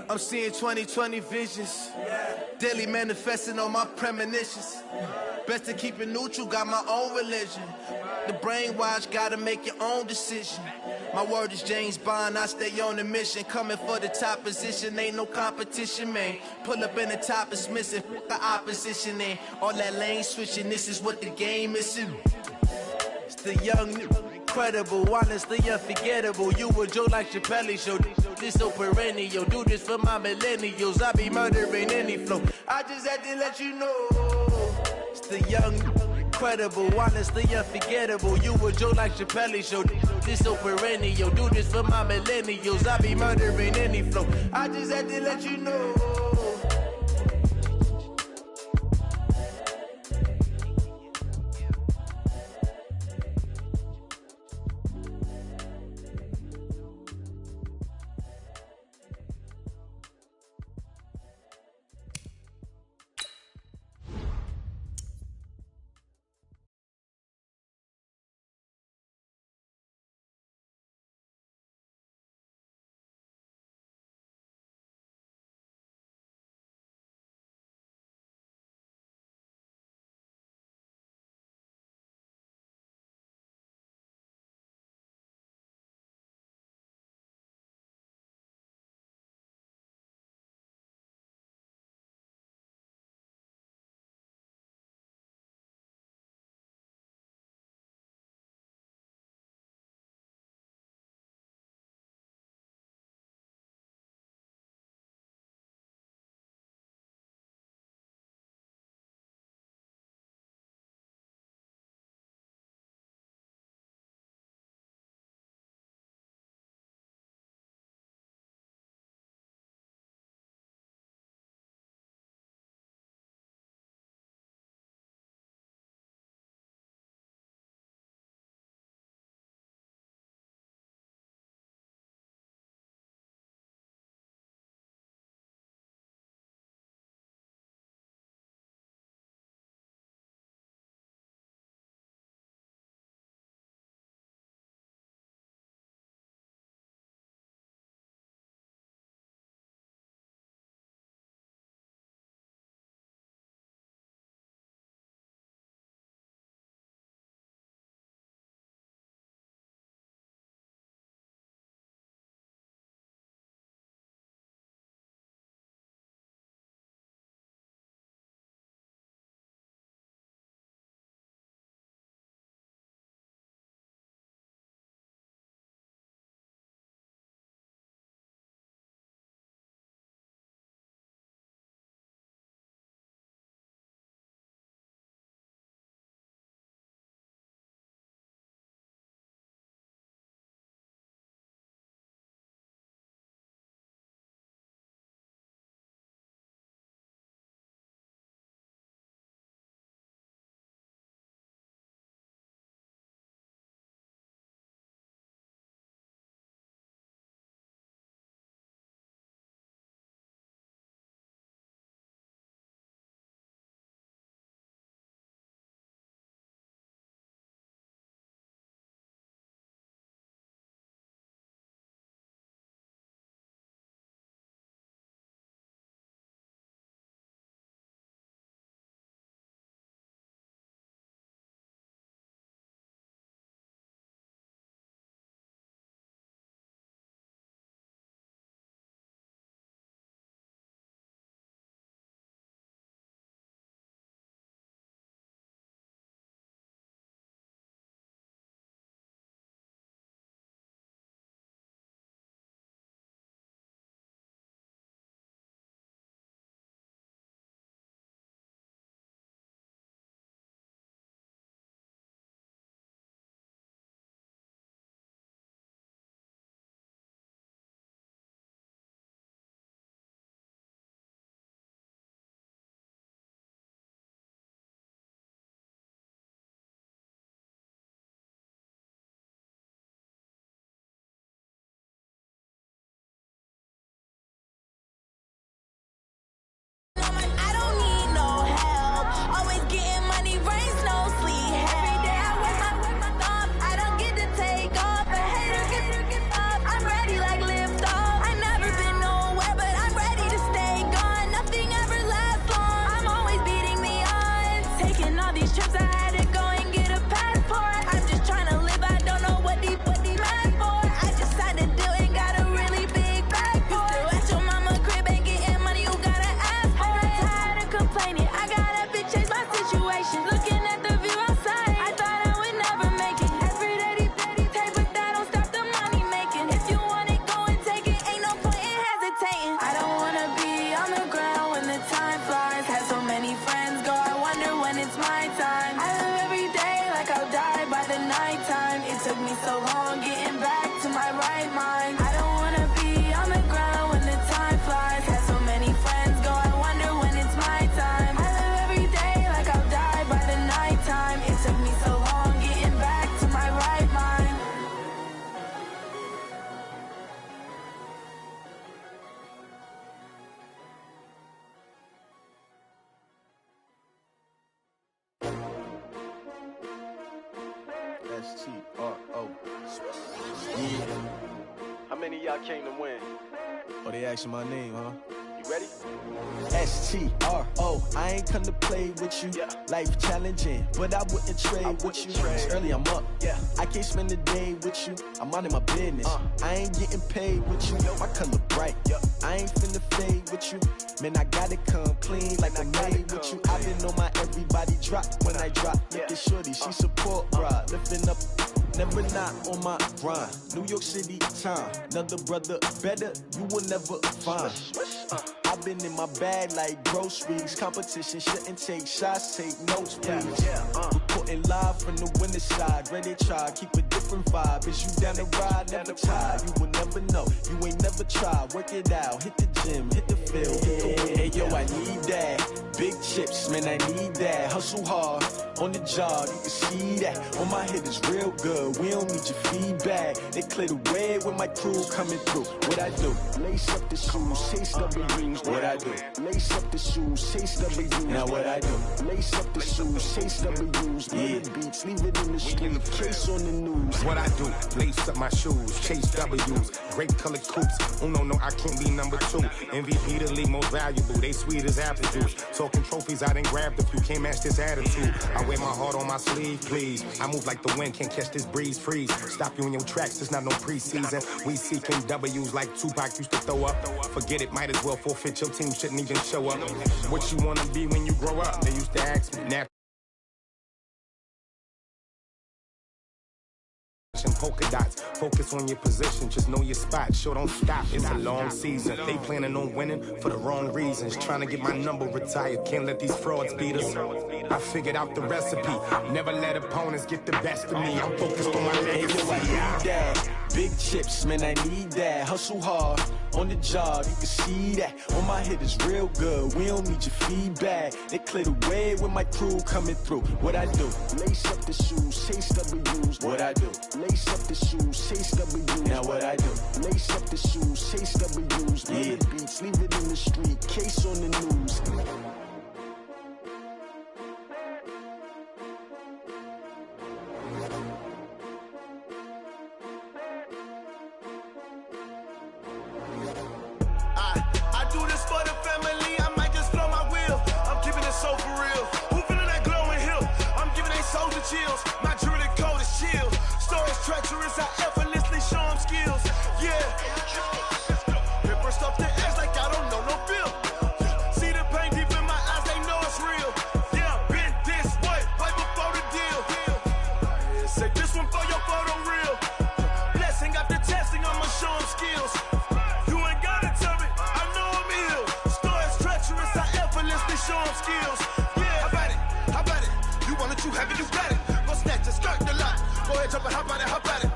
I'm seeing 2020 visions, daily manifesting on my premonitions. Best to keep it neutral, got my own religion. The brainwash, gotta make your own decision. My word is James Bond, I stay on the mission. Coming for the top position, ain't no competition, man. Pull up in the top is missing, the opposition in. All that lane switching, this is what the game is in. It's the young, incredible, honestly unforgettable. You a joke like Chappelle show. This so perennial. Do this for my millennials. I be murdering any flow. I just had to let you know. It's the young, incredible, honestly unforgettable. You a joke like Chappelle show. This so perennial. Do this for my millennials. I be murdering any flow. I just had to let you know. S-T-R-O. Yeah. How many of y'all came to win? Oh, they asking my name, huh? You ready? S-T-R-O. I ain't come to play with you. Life challenging, but I wouldn't trade with you. It's early, I'm up. I can't spend the day with you. I'm minding my business. I ain't getting paid with you. My color bright. I ain't finna fade with you. Man, I gotta come clean like I'm made with you. I been on my everybody drop when I drop. Look at shorty, she support ride. Lifting up, never not on my grind. New York City time. Another brother better, you will never find. I've been in my bag like groceries. Competition shouldn't take shots, take notes, please. Reporting live from the winter side. Ready to try, keep a different vibe. Is you down the ride, never tired. You will never know, you ain't never tried. Work it out, hit the gym, hit the field, hit the wind. Hey yo, I need that. Big chips, man, I need that. Hustle hard, on the job, you can see that. On my head is real good, we don't need your feedback. They clear the way when my crew coming through. What I do? Lace up the shoes, chase W's. What I do? Lace up the shoes, chase W's. Now what I do? Lace up the shoes, chase W's. Murder beats, leave it in the street, case on the news. What I do? Lace up my shoes, chase W's. Great colored coops. Oh no, I can't be number 2. MVP the league most valuable. They sweet as apple juice. Talking trophies, I done grabbed a few. Can't match this attitude. I wear my heart on my sleeve, please. I move like the wind, can't catch this breeze, freeze. Stop you in your tracks, it's not no preseason. We seeking W's like Tupac used to throw up. Forget it, might as well forfeit. Your team shouldn't even show up. What you wanna be when you grow up? They used to ask me. Now polka dots, focus on your position, just know your spot, sure don't stop, it's a long season. They planning on winning for the wrong reasons, trying to get my number retired, can't let these frauds beat us. I figured out the recipe, never let opponents get the best of me, I'm focused on my legacy. Hey, yo, I need that. Big chips, man, I need that. Hustle hard, on the job, you can see that. On my head is real good, we don't need your feedback. They clear the way when my crew coming through. What I do? Lace up the shoes, chase W's. What I do? Lace up the shoes, chase W's. Now what I do? Lace up the shoes, chase W's. Murder beats, leave it in the street, case on the news. I do this for the family, I might just blow my wheel. I'm keeping it so for real. Who feeling that glowing hill? I'm giving they soldier chills. My jewelry code is chill. Stories treacherous, I effortlessly show them skills. Yeah. Hit first off the edge like I don't know no feel. See the pain deep in my eyes, they know it's real. Yeah, been this way, right before the deal. Say this one for your photo real. Blessing after testing, I'ma show them skills. You ain't gotta tell me, I know I'm ill. Stories treacherous, I effortlessly show them skills. Yeah, how about it? You want it, you have it, you got it. Go snatch it, start the lot. Go ahead, jump it, how about it?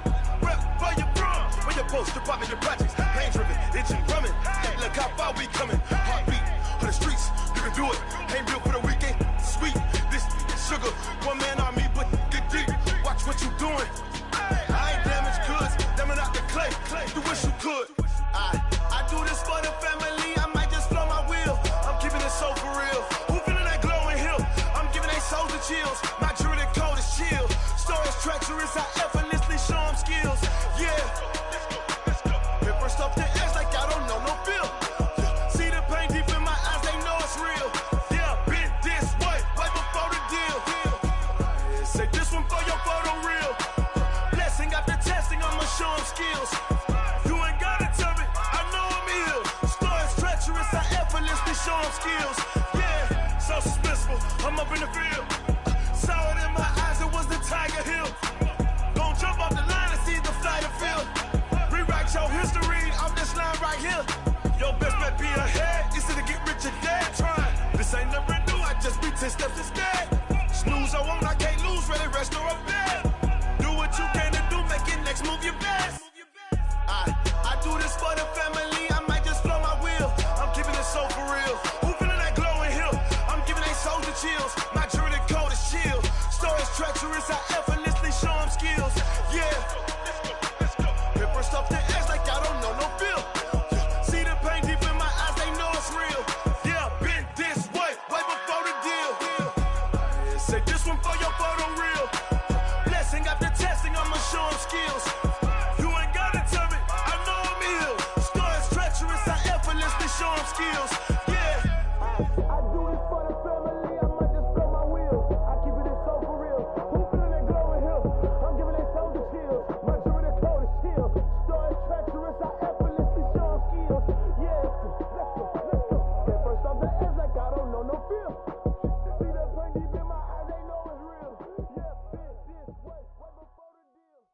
Rep for your bro, when you're posted, popping your projects. Pain driven, itching, drumming. Look how far we coming. Heartbeat on the streets, you can do it. Ain't built for the weekend, sweet. This sugar, one man army, but get deep. Watch what you doing. I ain't damaged goods, damn it out the clay. You wish you could. I do this for the family, I might just blow my wheel. I'm keeping it so for real. Who feeling that glowing hill? I'm giving they soldier chills. My jewelry code is chill. Stories treacherous, I effortlessly show them skills. Yeah. Hit first off the edge like I don't know no feel. See the pain deep in my eyes, they know it's real. Yeah, been this way, right before the deal. Say this one for your photo real. Blessing after testing, I'ma show them skills. You ain't gotta tell me, I know I'm ill. Stories treacherous, I effortlessly show them skills. Yeah, so suspenseful, I'm up in the field. Saw it in my eyes, it was the Tiger Hill. Gon' jump off the line and see the flight of field. Rewrite your history off this line right here. Your best bet be ahead, easy to get rich or dead. Trying, this ain't never new, I just be 10 steps instead. Snooze I won't, I can't lose, ready, rest or up bed. Do what you can to do, make it next move your best. I do this for the family, I might just blow my wheel. I'm keeping it so for real. Who feeling that glowing hill? I'm giving they soldier chills. My jewelry code is chill. Stories treacherous, I effortlessly show them skills. Yeah. Hit first off the edge like I don't know no feel. See the pain deep in my eyes, they know it's real. Yeah, been this way, right before the deal. Say this one for your photo real. Blessing after testing, skills. Yeah. I do this for the family, I might just blow my wheels. I keep it so for real. Who feeling that glowing hill? I'm giving it soldier chills. My jewelry the cold is chill. Story treacherous, I effortlessly show them skills. Yeah, let's go. Get first off the edge like I don't know no feel. See the pain deep in my eyes, they know it's real. Yeah, this way before the deal.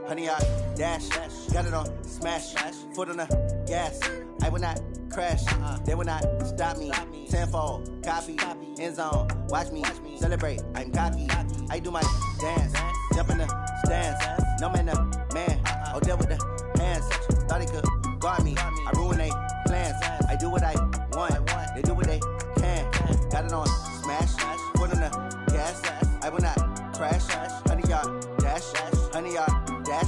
Honey, I dash, got it on smash, foot on the gas. I will not crash, they will not stop me. Tenfold, copy, end zone, watch me celebrate. I'm cocky, I do my dance, jump in the stands. No man, the man, oh, deal with the hands. Thought he could guard me, I ruin they plans. I do what I want, they do what they can. Got it on smash, foot on the gas. I will not crash, honey, y'all dash, honey, y'all dash,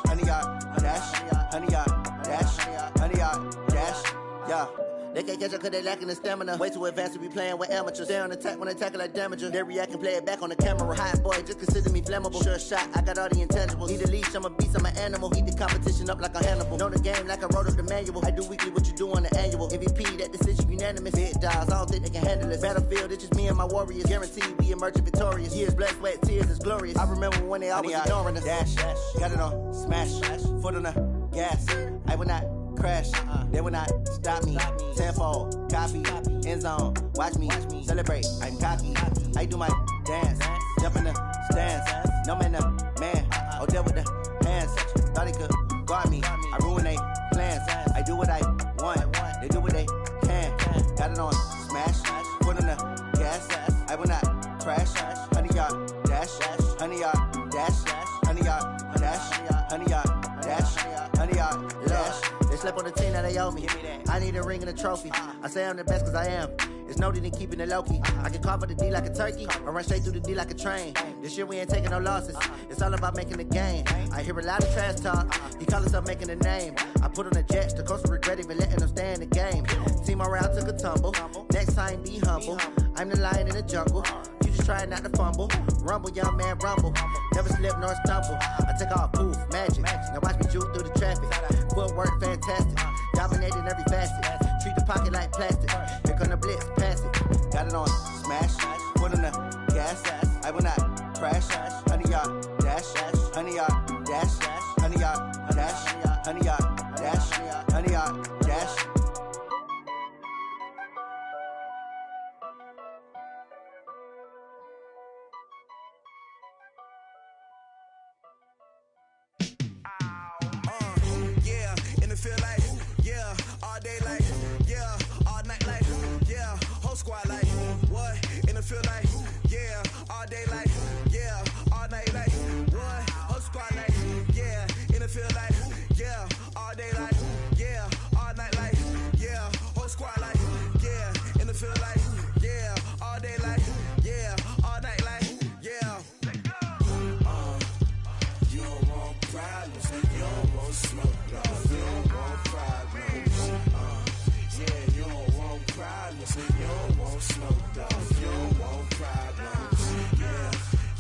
honey, y'all dash, honey, y'all dash, honey, y'all dash, yeah. They can't catch up cause they lacking the stamina. Way too advanced to be playing with amateurs. Stay on attack when they tackle like damager. They react and play it back on the camera. Hot boy, just consider me flammable. Sure shot, I got all the intangibles. Need a leash, I'm a beast, I'm an animal. Heat the competition up like a Hannibal. Know the game like I wrote up the manual. I do weekly what you do on the annual. MVP, that decision unanimous. Big dogs, I don't think they can handle it. Battlefield, it's just me and my warriors. Guaranteed we emerging victorious. Years, blood, sweat, tears, it's glorious. I remember when they always ignoring us. Dash, got it on smash, foot on the gas. I will not crash, they will not stop me. Tenfold, copy, end zone, watch me celebrate. I'm cocky, I do my dance, jump in the stands. No man, the man, oh, deal with the hands. Thought he could guard me, I ruin they plans. I do what I want, they do what they can. Got it on smash, foot on the gas. I will not crash, honey, y'all dash, honey, y'all dash, honey, y'all dash, honey, y'all dash, honey, y'all dash. They slept on the team, now they owe me. I need a ring and a trophy. I say I'm the best cause I am. It's no need in keeping it low-key. I can carve up the D like a turkey, or run straight through the D like a train. This year we ain't taking no losses. It's all about making the game. I hear a lot of trash talk. He call himself making a name. I put on the Jets, the coach will regret even letting them stay in the game. Team around took a tumble. Next time be humble. I'm the lion in the jungle. You just try not to fumble. Rumble, young man, rumble. Never slip nor stumble. I take off, poof, magic. Now watch me juke through the traffic. Footwork fantastic. Dominating every facet. Treat the pocket like plastic. Here come the blitz, pass it. Got it on smash. Foot on the gas. I will not crash. Honey, y'all dash. Honey, y'all dash. Honey, y'all dash. Honey, y'all dash. Honey, y'all dash. Feel like, yeah, all day like, yeah, all night like, yeah, whole squad like, what? And it feel like, yeah, all day like, yeah, all night like, what? Whole squad like, yeah, and it feel like, yeah, all day like, yeah, all night like, yeah, whole squad like, yeah, and it feel like, yeah, all day like, yeah, all night like, yeah. You don't want problems, you don't want smoke. You don't want smoke, dog. You don't want problems.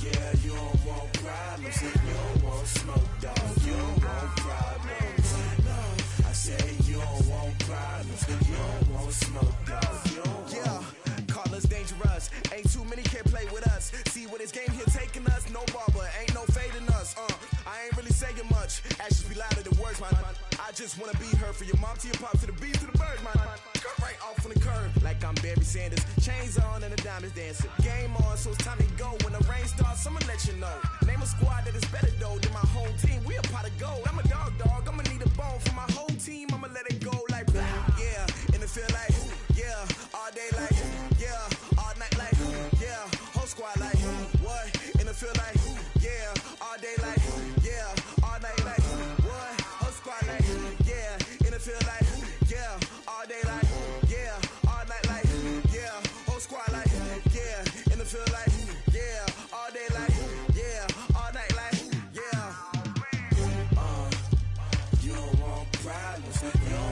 Yeah, you don't want problems. You don't want smoke, dog. You don't want problems. No, I say you don't want problems. You don't want smoke, dog. You don't want. Call us dangerous. Ain't too many can play with us. See what this game here taking us. No barber, ain't no fading us. I ain't really saying much. Actions be louder than words, man. I just wanna be heard from your mom to your pop to the beat to the bird, man. Cut right off on the curb, like I'm Barry Sanders. Chains on and the diamonds dancing. Game on, so it's time to go. When the rain starts, I'ma let you know. Name a squad that is better though than my whole team. We a pot of gold. I'm a dog. I'ma need a bone for my whole team. I'ma let it go like, yeah. And it feel like, yeah. All day like, yeah. All night like, yeah. Whole squad like, what? And it feel like, yeah. All day like, yeah. All night like, what? Whole squad like, yeah. And it feel like, yeah. All day like, yeah. All night like, yeah. Whole squad like, yeah. And it feel like, yeah. All day like, yeah. All night like, yeah. You don't want problems. You don't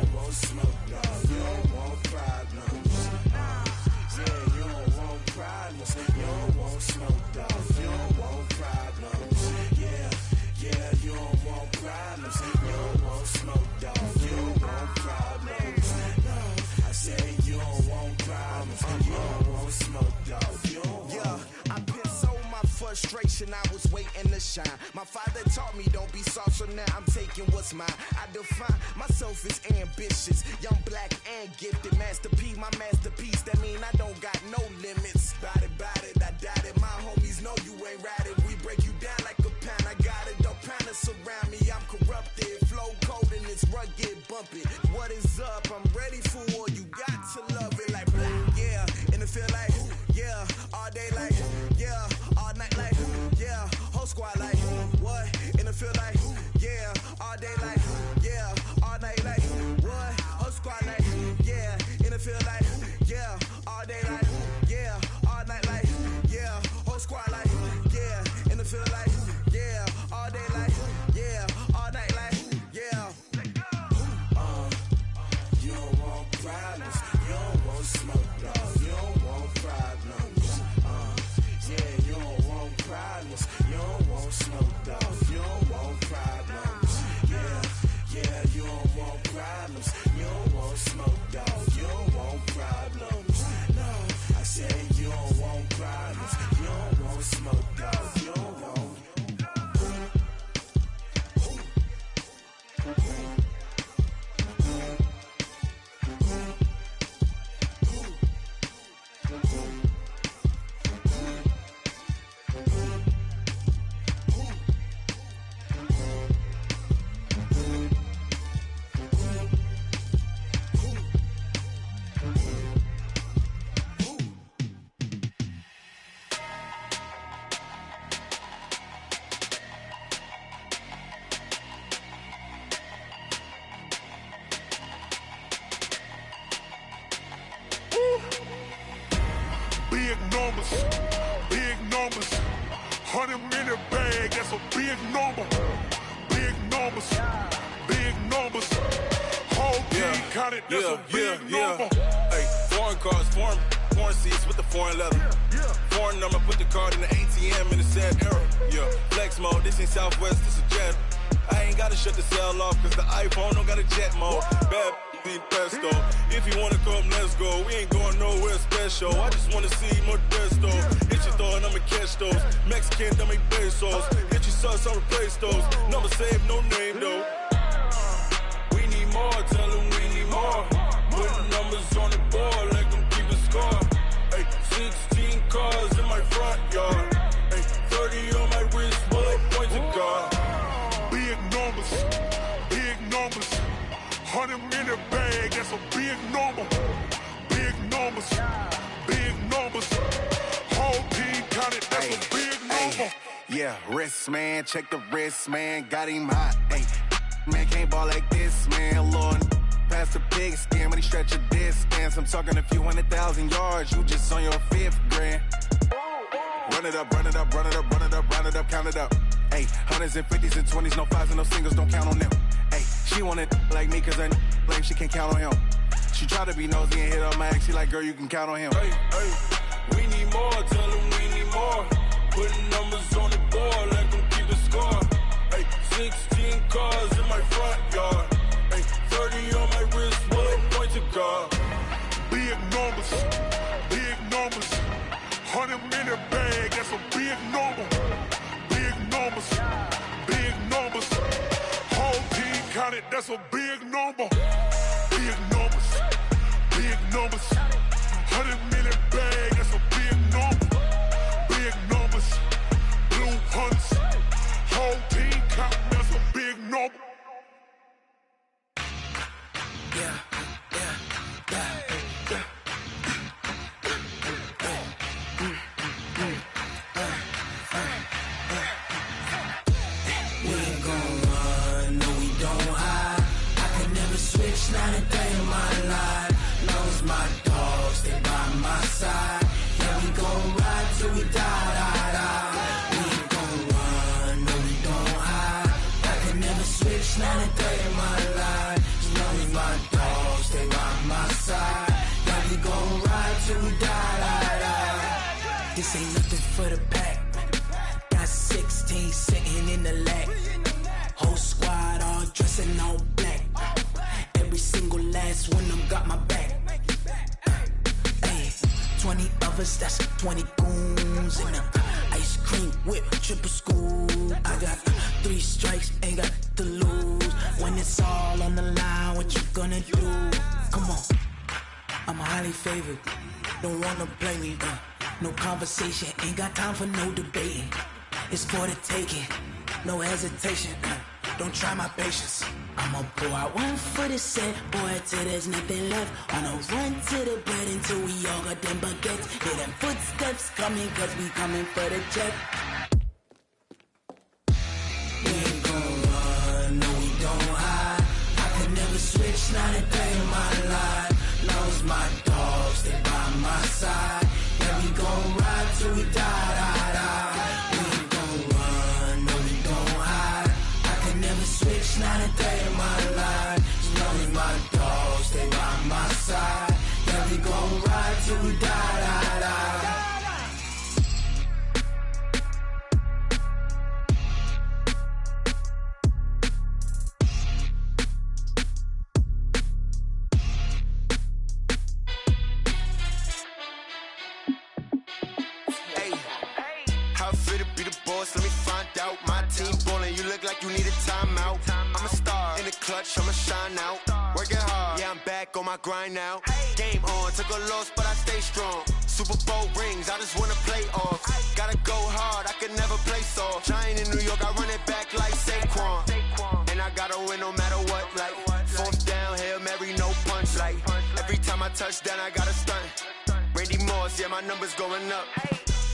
generation, I was waiting to shine. My father taught me don't be soft, so now I'm taking what's mine. I define myself as ambitious, young, black, and gifted. Master P, my masterpiece, that mean I don't got no limits. Bout it, I doubt it. My homies know you ain't ratted. We break you down like a pound. I got it, don't panic surround me. I'm corrupted, flow cold and it's rugged, bumpy. What is up? I'm ready for war. You got to love it like black, yeah. And it feel like, yeah. All day like, yeah. All night like, yeah. Whole squad like, what? And it feel like, yeah. All day like, yeah. All night like, what? Whole squad like, yeah. And it feel like, yeah. All day like, yeah. All night like, yeah. Whole squad like, yeah. And it feel like, yeah. All day like, yeah. All night like, yeah. You don't want problems. You don't want smoke, no. You don't want problems. Yeah, you don't want problems. You don't want smoke, dog. You don't want problems. Yeah, you don't want problems. You don't want smoke, dog. You don't want problems. No, I said you don't want problems. You don't want smoke, dog. You don't want. Big numbers, 100-minute bag, that's a big number. Big numbers, whole team counted, that's a big number. Hey, foreign cars, foreign seats with the foreign leather. Foreign number, put the card in the ATM in the sad era. Yeah, flex mode, this ain't Southwest, this a jet. I ain't gotta shut the cell off, cause the iPhone don't got a jet mode. Bad need pesto. If you wanna come, let's go. We ain't going nowhere special. I just wanna see Modesto. Hit your thought, I'ma catch those. Mexican, I make pesos. Hit your sus, I'll replace those. Number saved, no name though. We need more, tell them we need more. Putting numbers on the board like I'm keeping score. Hey, 16 cars in my front yard. Hey, 30 on my wrist, bullet points of God. Big numbers, 100-minute bag, that's a big number. Big numbers, whole team counted, that's a big number. Yeah, wrist man, check the wrist man, got him hot. Ay, man can't ball like this, man. Lord, past the pig skin when he stretch a distance. I'm talking a few 100,000 yards, you just on your 5th grand. Run it up, count it up. Ay, hundreds and 50s and 20s, no 5s and no singles, don't count on them. Ay, she want it like me, cause I blame she can't count on him. She try to be nosy and hit on my ex, she like, girl, you can count on him. Hey, we need more, tell them we need more. Putting numbers on the board like I'm keeping score. Hey, 16 cars in my front yard. Hey, 30 on my wrist, bullet points of God. Big numbers, 100-minute bag, that's a big number. Big numbers, whole team counted, that's a big number. Big numbers, 100-minute bag, that's a big number. Big numbers, blue hunts, whole team counting, that's a big number. Yeah. Not a day in my life. Knows my dogs, they by my side. Yeah, we gon' ride till we die. We ain't gon' run, no, we don't hide. I can never switch, not a day in my life. Knows my dogs, they by my side. Yeah, we gon' ride till we die. This ain't nothing for the pack. Got 16 sitting in the lap. Whole squad all dressing all black. Every single last one of them got my back. Ay, 20 of us, that's 20 goons in them. I Ice cream, whip, triple scoop. I got 3 strikes, ain't got to lose. When it's all on the line, what you gonna do? Come on, I'm highly favored. Don't wanna blame me, no conversation, ain't got time for no debating. It's for the taking, no hesitation, don't try my patience. I'ma pour out one for the set, boy, till there's nothing left. On a run to the bread until we all got them baguettes. Hear them footsteps coming, cause we coming for the check. We ain't gon' run, no we don't hide. I could never switch, not a day in my life. Knows my dogs, they by my side. Yeah, we gon' ride till we die, die, die. We ain't gon' run, no we don't hide. I could never switch, not a day in my life. Knows my dogs, they by my side. Yeah, we gon' ride till we die, die, die. Let me find out. My team ballin', you look like you need a timeout. I'm a star in the clutch, I'ma shine out. Working hard, yeah, I'm back on my grind now. Game on, took a loss, but I stay strong. Super Bowl rings, I just wanna play off. Gotta go hard, I could never play soft. Giant in New York, I run it back like Saquon. And I gotta win no matter what, like 4th down, Hail Mary, no punch. Like every time I touch down, I gotta stunt. Randy Moss, yeah, my numbers going up.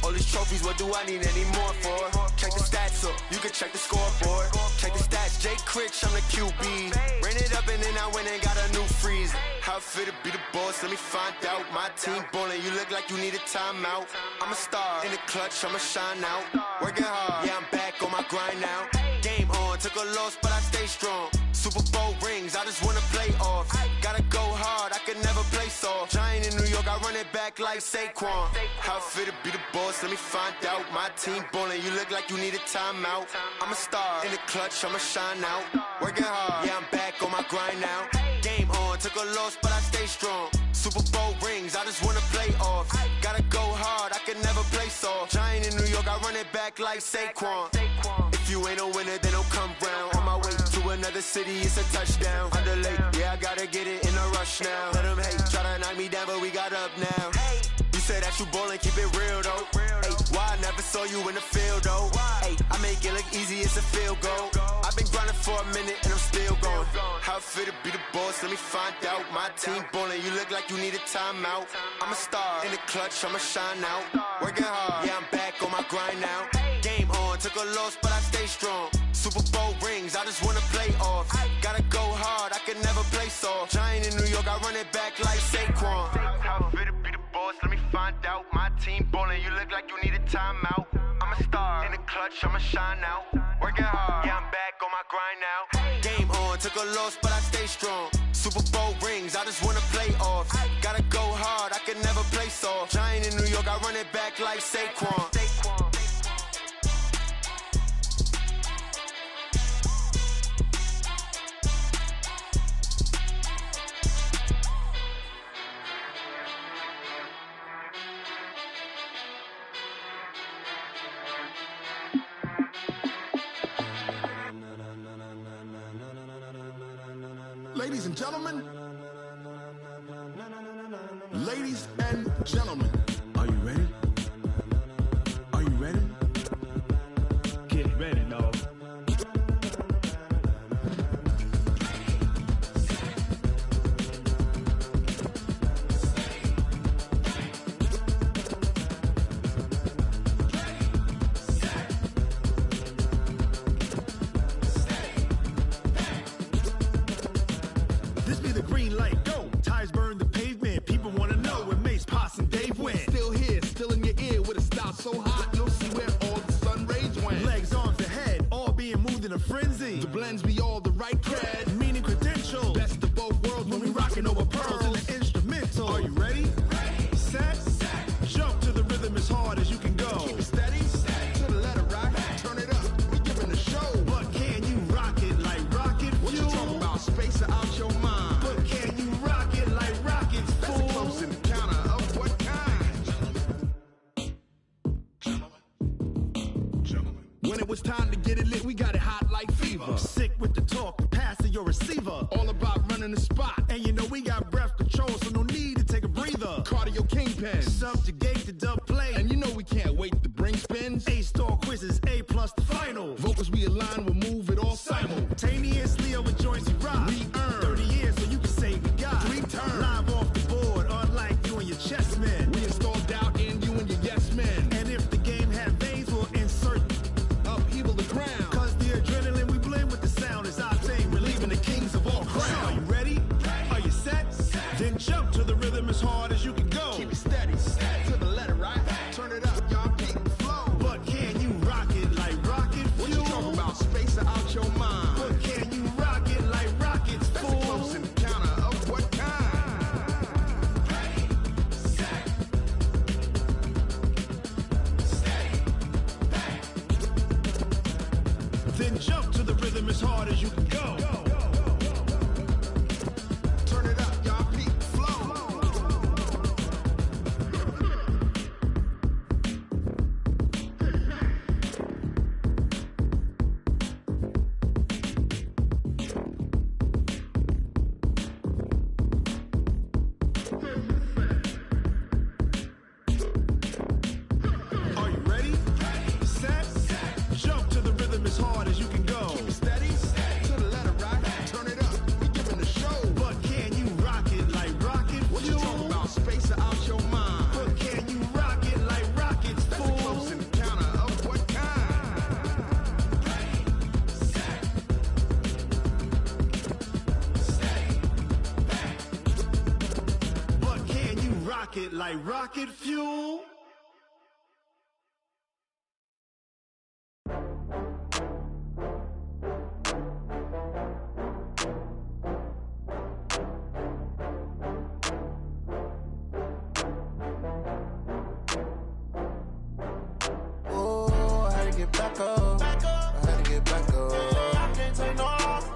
All these trophies, what do I need any more for? Check the stats up, you can check the scoreboard. Check the stats, Jay Critch, I'm the QB. Ran it up and then I went and got a new freeze. How it feel to be the boss, let me find out. My team ballin', you look like you need a timeout. I'm a star in the clutch, I'ma shine out. Working hard, yeah, I'm back on my grind now. Game on, took a loss, but I stay strong. Super Bowl rings, I just wanna play off. Gotta go hard, I could never play soft. Giant in New York, I run it back like Saquon. How it feel to be the boss, let me find out. My team ballin', you look like you need a timeout. I'm a star in the clutch, I'ma shine out. Working hard, yeah, I'm back on my grind now. Game on, took a loss, but I stay strong. Super Bowl rings, I just wanna play off. Gotta go hard, I could never play soft. Giant in New York, I run it back like Saquon. If you ain't a winner, then don't come round. On my way to another city, it's a touchdown. Underlay, yeah, I gotta get it in a rush now. Let them hate, try to knock me down, but we got up now. You say that you ballin', keep it real though. Hey, why I never saw you in the field though? Hey, I make it look easy, it's a field goal. I've been grinding for a minute and I'm still going. How it feel to be the boss, let me find out. My team ballin', you look like you need a timeout. I'm a star in the clutch, I'ma shine out. Working hard, yeah, I'm back on my grind now. Game on, took a loss, but I stay strong. Super Bowl rings, I just wanna play off. Gotta go hard, I could never play soft. Giant in New York, I run it back like Saquon. How it feel to be the boss, let me find out. My team ballin', you look like you need a timeout. I'm a star in the clutch, I'ma shine out. Working hard, yeah, I'm back on my grind now. Game on, took a loss, but I stay strong. Super Bowl rings, I just wanna play off. Gotta go hard, I could never play soft. Giant in New York, I run it back like Saquon. Ladies and gentlemen, ladies and gentlemen, are you ready? Are you ready? Get ready, dog. This be the green light, go. Tires burn the pavement. People wanna know where Mace, Poss, and Dave went. Still Now it's time to get it lit, we got it hot like fever. Sick with the talk, pass to your receiver. All about running the spot, and you know we got breath control, so no need to take a breather. Cardio kingpin, subjugate the dub play, and you know we can't wait to bring spins. A-star quizzes, A+ the final. Vocals we align, we'll move it all simultaneously over joints we rock. We earn 30 years, so you can say we got 3 turns. Live off the board, unlike you and your chess men. We install doubt in you and your yes men. And if the game had veins, we'll insert upheaval the ground. Cause the adrenaline we blend with the sound is our thing, relieving the kings of all crowns. So are you ready? Are you set? Then jump to the rhythm as hard as you can go. Keep it steady, to the letter, right? Turn it up, y'all keep the flow. But can you rock it like rocket fuel? What you talking about? Space out your mind. But can you rock it like rockets, fool? That's a close encounter of what kind? Ready, set, steady, then jump to the rhythm as hard as you can go. Turn it up, y'all peak flow. Are you ready? Set, jump to the rhythm as hard as you can go. Keep it steady, to the letter, right? Turn it up, we giving the show. But can you rock it like rocket fuel? What you talking about? Space out your mind. But can you rock it like rockets, fool? That's a close encounter of what kind? Ready, set, steady, but can you rock it like rocket fuel? Oh, I had to get back up. I had to get back up. I can't take no loss.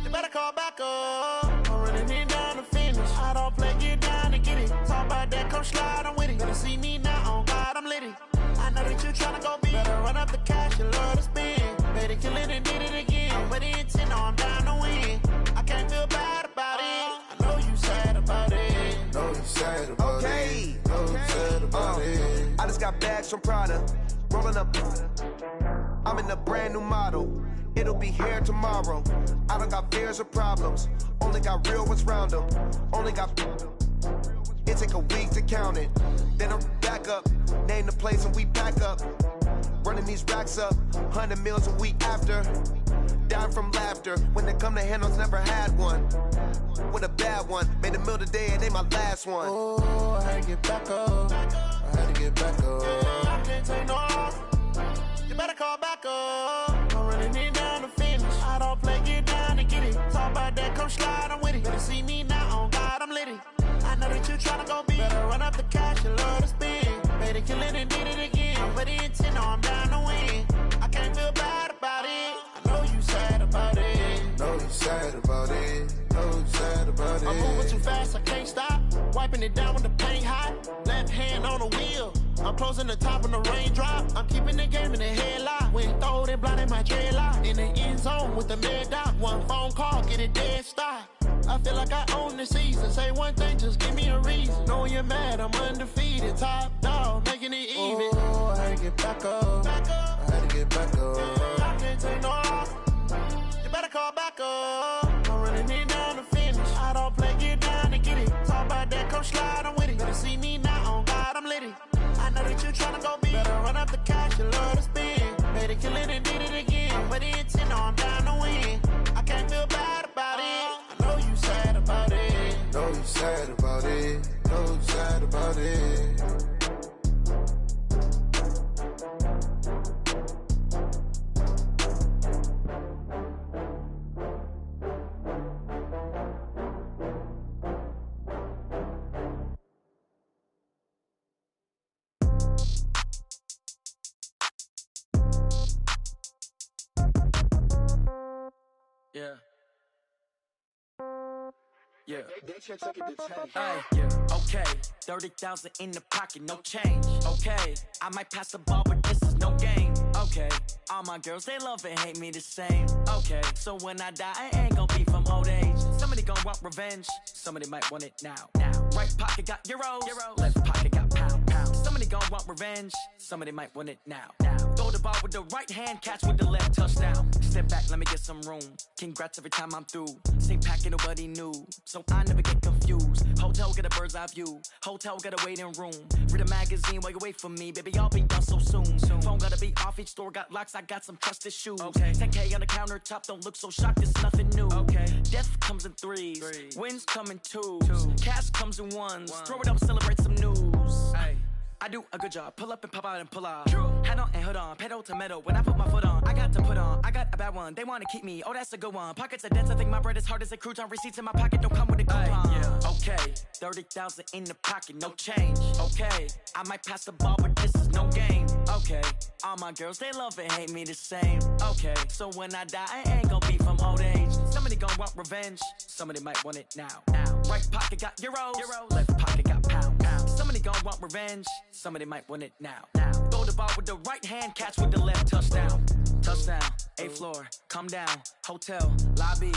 You better call back up. I'm running it down to finish. I don't play, get down to get it. Talk about that, come slide, I'm with it. Better see me now, on God, I'm litty. I know that you tryna go big. Better run up the cash, you love to spend. Better kill it and did it again. I'm with the intent, no, I'm down to win. I can't feel bad about it. I know you sad about it. Know you sad about it. Know you sad about it. I just got bags from Prada, rolling up. I'm in a brand new model. It'll be here tomorrow. I don't got fears or problems. Only got real ones round them. Only got. It take a week to count it. Then I'm back up. Name the place and we pack up. Running these racks up. 100 meals a week after. Dying from laughter. When they come to handles, never had one. With a bad one. Made a meal today and they my last one. Oh, I had to get back up. I had to get back up. I can't take no loss. You better call back up. I'm running it down to finish. I don't play, get down to get it. Talk about that, come slide, I'm with it. Better see me now, on God, I'm litty. I know that you tryna go big. Better run up the cash, you love to spend. Better kill it and did it again. I'm with the intent, no, I'm down to win. I can't feel bad about it. I know you sad about it. Know you sad about it. Know you sad about it. I'm moving too fast, I can't stop. Wiping it down with the paint hot. Left hand on the wheel. I'm closing the top of the raindrop. I'm keeping the game in the headlock. When throw it blind in my dreadlock. In the end zone with the mid dot. One phone call, get it dead stop. I feel like I own the season. Say one thing, just give me a reason. Knowing you're mad, I'm undefeated. Top dog, making it even. Oh, I had to get back up. I had to get back up. I can't take no loss. You better call back up. I'm running it down to finish. I don't play, get down to get it. Talk about that, come slide, I'm with it. Better see me now, on God, I'm litty. I know that you tryna go big. Better run up the cash, you love to spend. Better kill it and did it again. I'm with the intent, no, I'm down to win. I can't feel bad about it. I know you sad about it. Know you sad about it. Know you sad about it. Yeah. Yeah. Hey, yeah. Okay. 30,000 in the pocket, no change. Okay. I might pass the ball, but this is no game. Okay, all my girls, they love and hate me the same. Okay, so when I die, it ain't gonna be from old age. Somebody gonna want revenge, somebody might want it now. Right pocket got euros, left pocket got pound. Somebody gonna want revenge, somebody might want it now. Throw the ball with the right hand, catch with the left, touchdown. Step back, let me get some room. Congrats every time I'm through. Same packet, nobody knew, so I never get confused. Hotel get a bird's eye view, hotel get a waiting room. Read a magazine while you wait for me, baby, I'll be done so soon. Phone gotta be off, each store got locks, I got some trusted shoes. 10K on the countertop, don't look so shocked, it's nothing new. Death comes in threes, wins come in twos, cash comes in ones. Throw it up, celebrate some news. I do a good job, pull up and pop out and pull off. Head on and hood on, pedal to metal. When I put my foot on, I got to put on. I got a bad one, they wanna keep me, oh that's a good one. Pockets are dense, I think my bread is hard as a crouton. Receipts in my pocket don't come with a coupon. Okay, 30,000 in the pocket, no change. Okay, I might pass the ball, but this is no game. Okay, all my girls, they love and hate me the same. Okay, so when I die, it ain't gonna be from old age. Somebody gonna want revenge, somebody might want it now. Right pocket got euros, left pocket got pound. Somebody gonna want revenge, somebody might want it now. Throw the ball with the right hand, catch with the left, touchdown. Touchdown, 8th floor, come down, hotel, lobby.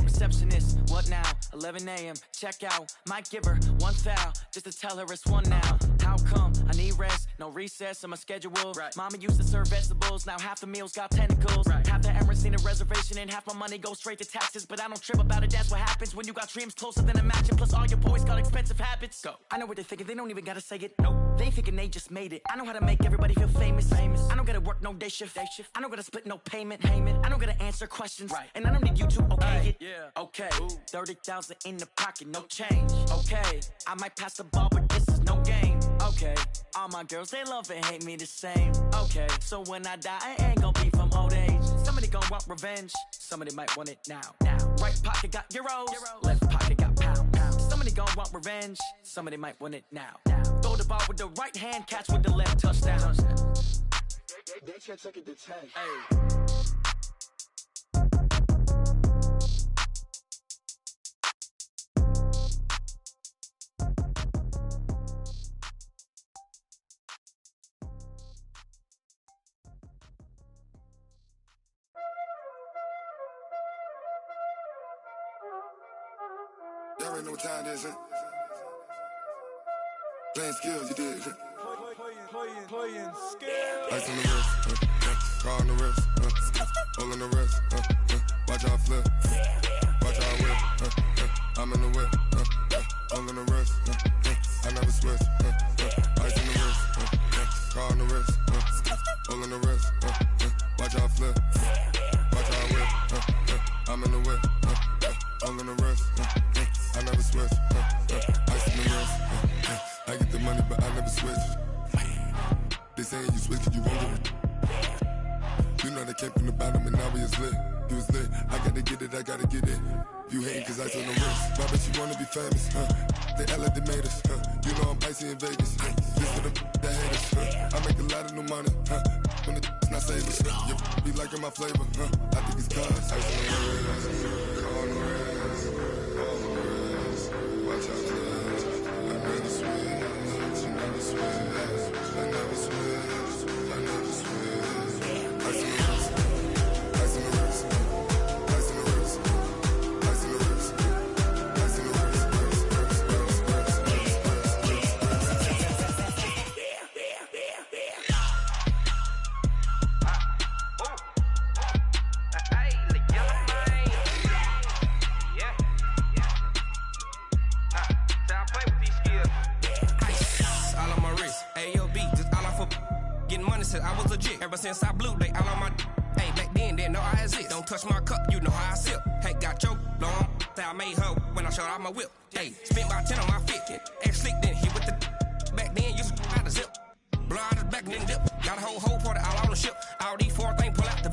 Receptionist, what now? 11 a.m., check out. Might give her one foul, just to tell her it's one now. How come? I need rest, no recess in my schedule. Mama used to serve vegetables, now half the meals got tentacles. Half the Emirates need a reservation and half my money goes straight to taxes. But I don't trip about it, that's what happens when you got dreams closer than a match. And plus all your boys got expensive habits. Go. I know what they're thinking, they don't even gotta say it. Nope. They ain't thinking they just made it. I know how to make everybody feel famous. I don't gotta work no day shift. I don't gotta split no payment. I don't gotta answer questions. And I don't need you to okay it. Okay, 30,000 in the pocket, no change. Okay, I might pass the ball, but this is no game. Okay, all my girls, they love and hate me the same. Okay, so when I die, it ain't gonna be from old age. Somebody gonna want revenge, somebody might want it now. Right pocket got euros, left pocket got pound. Somebody gonna want revenge, somebody might want it now. Throw the ball with the right hand, catch with the left, touchdown. They check it to 10. Y'all already know what time it is, huh? Playing skills, you did. Playing skills. Ice on the wrist, car on the wrist, hole in the wrist, watch how I flip, watch how I whip, I'm in the whip, hole in the wrist, I never switch, ice on the wrist, car on the wrist, hole in the wrist, watch how I flip, watch how I whip, I'm in the whip, hole in the wrist, I never switch, ice in the wrist, I get the money but I never switch. They saying you switch, you won't get it. You know they came from the bottom and now we is lit. You was lit, I gotta get it, I gotta get it. You hating cause I told them wrist. My bitch, you wanna be famous, They Ella, they made us, You know I'm icy in Vegas, This for the haters, I make a lot of new money, When the not savers, You be liking my flavor, I think it's cause ice on the wrist, on the wrist, on the wrist. Watch out, I never switch, you never switch. I never switch, I never switch. Ice in the wrist, ice in the wrist, ice in the wrist, ice in the wrist, ice in the wrist, I was legit. Ever since I blew, they all on my hey, back then, didn't know I exist. Don't touch my cup, you know how I sip. Hey, got your long that I made her when I showed out my whip. Hey, spent about 10 on my fit. Ex slick, then hit with the back then, used to out the zip. Blow out his back, then dip. Got a whole party all on the ship. All these four things pull out the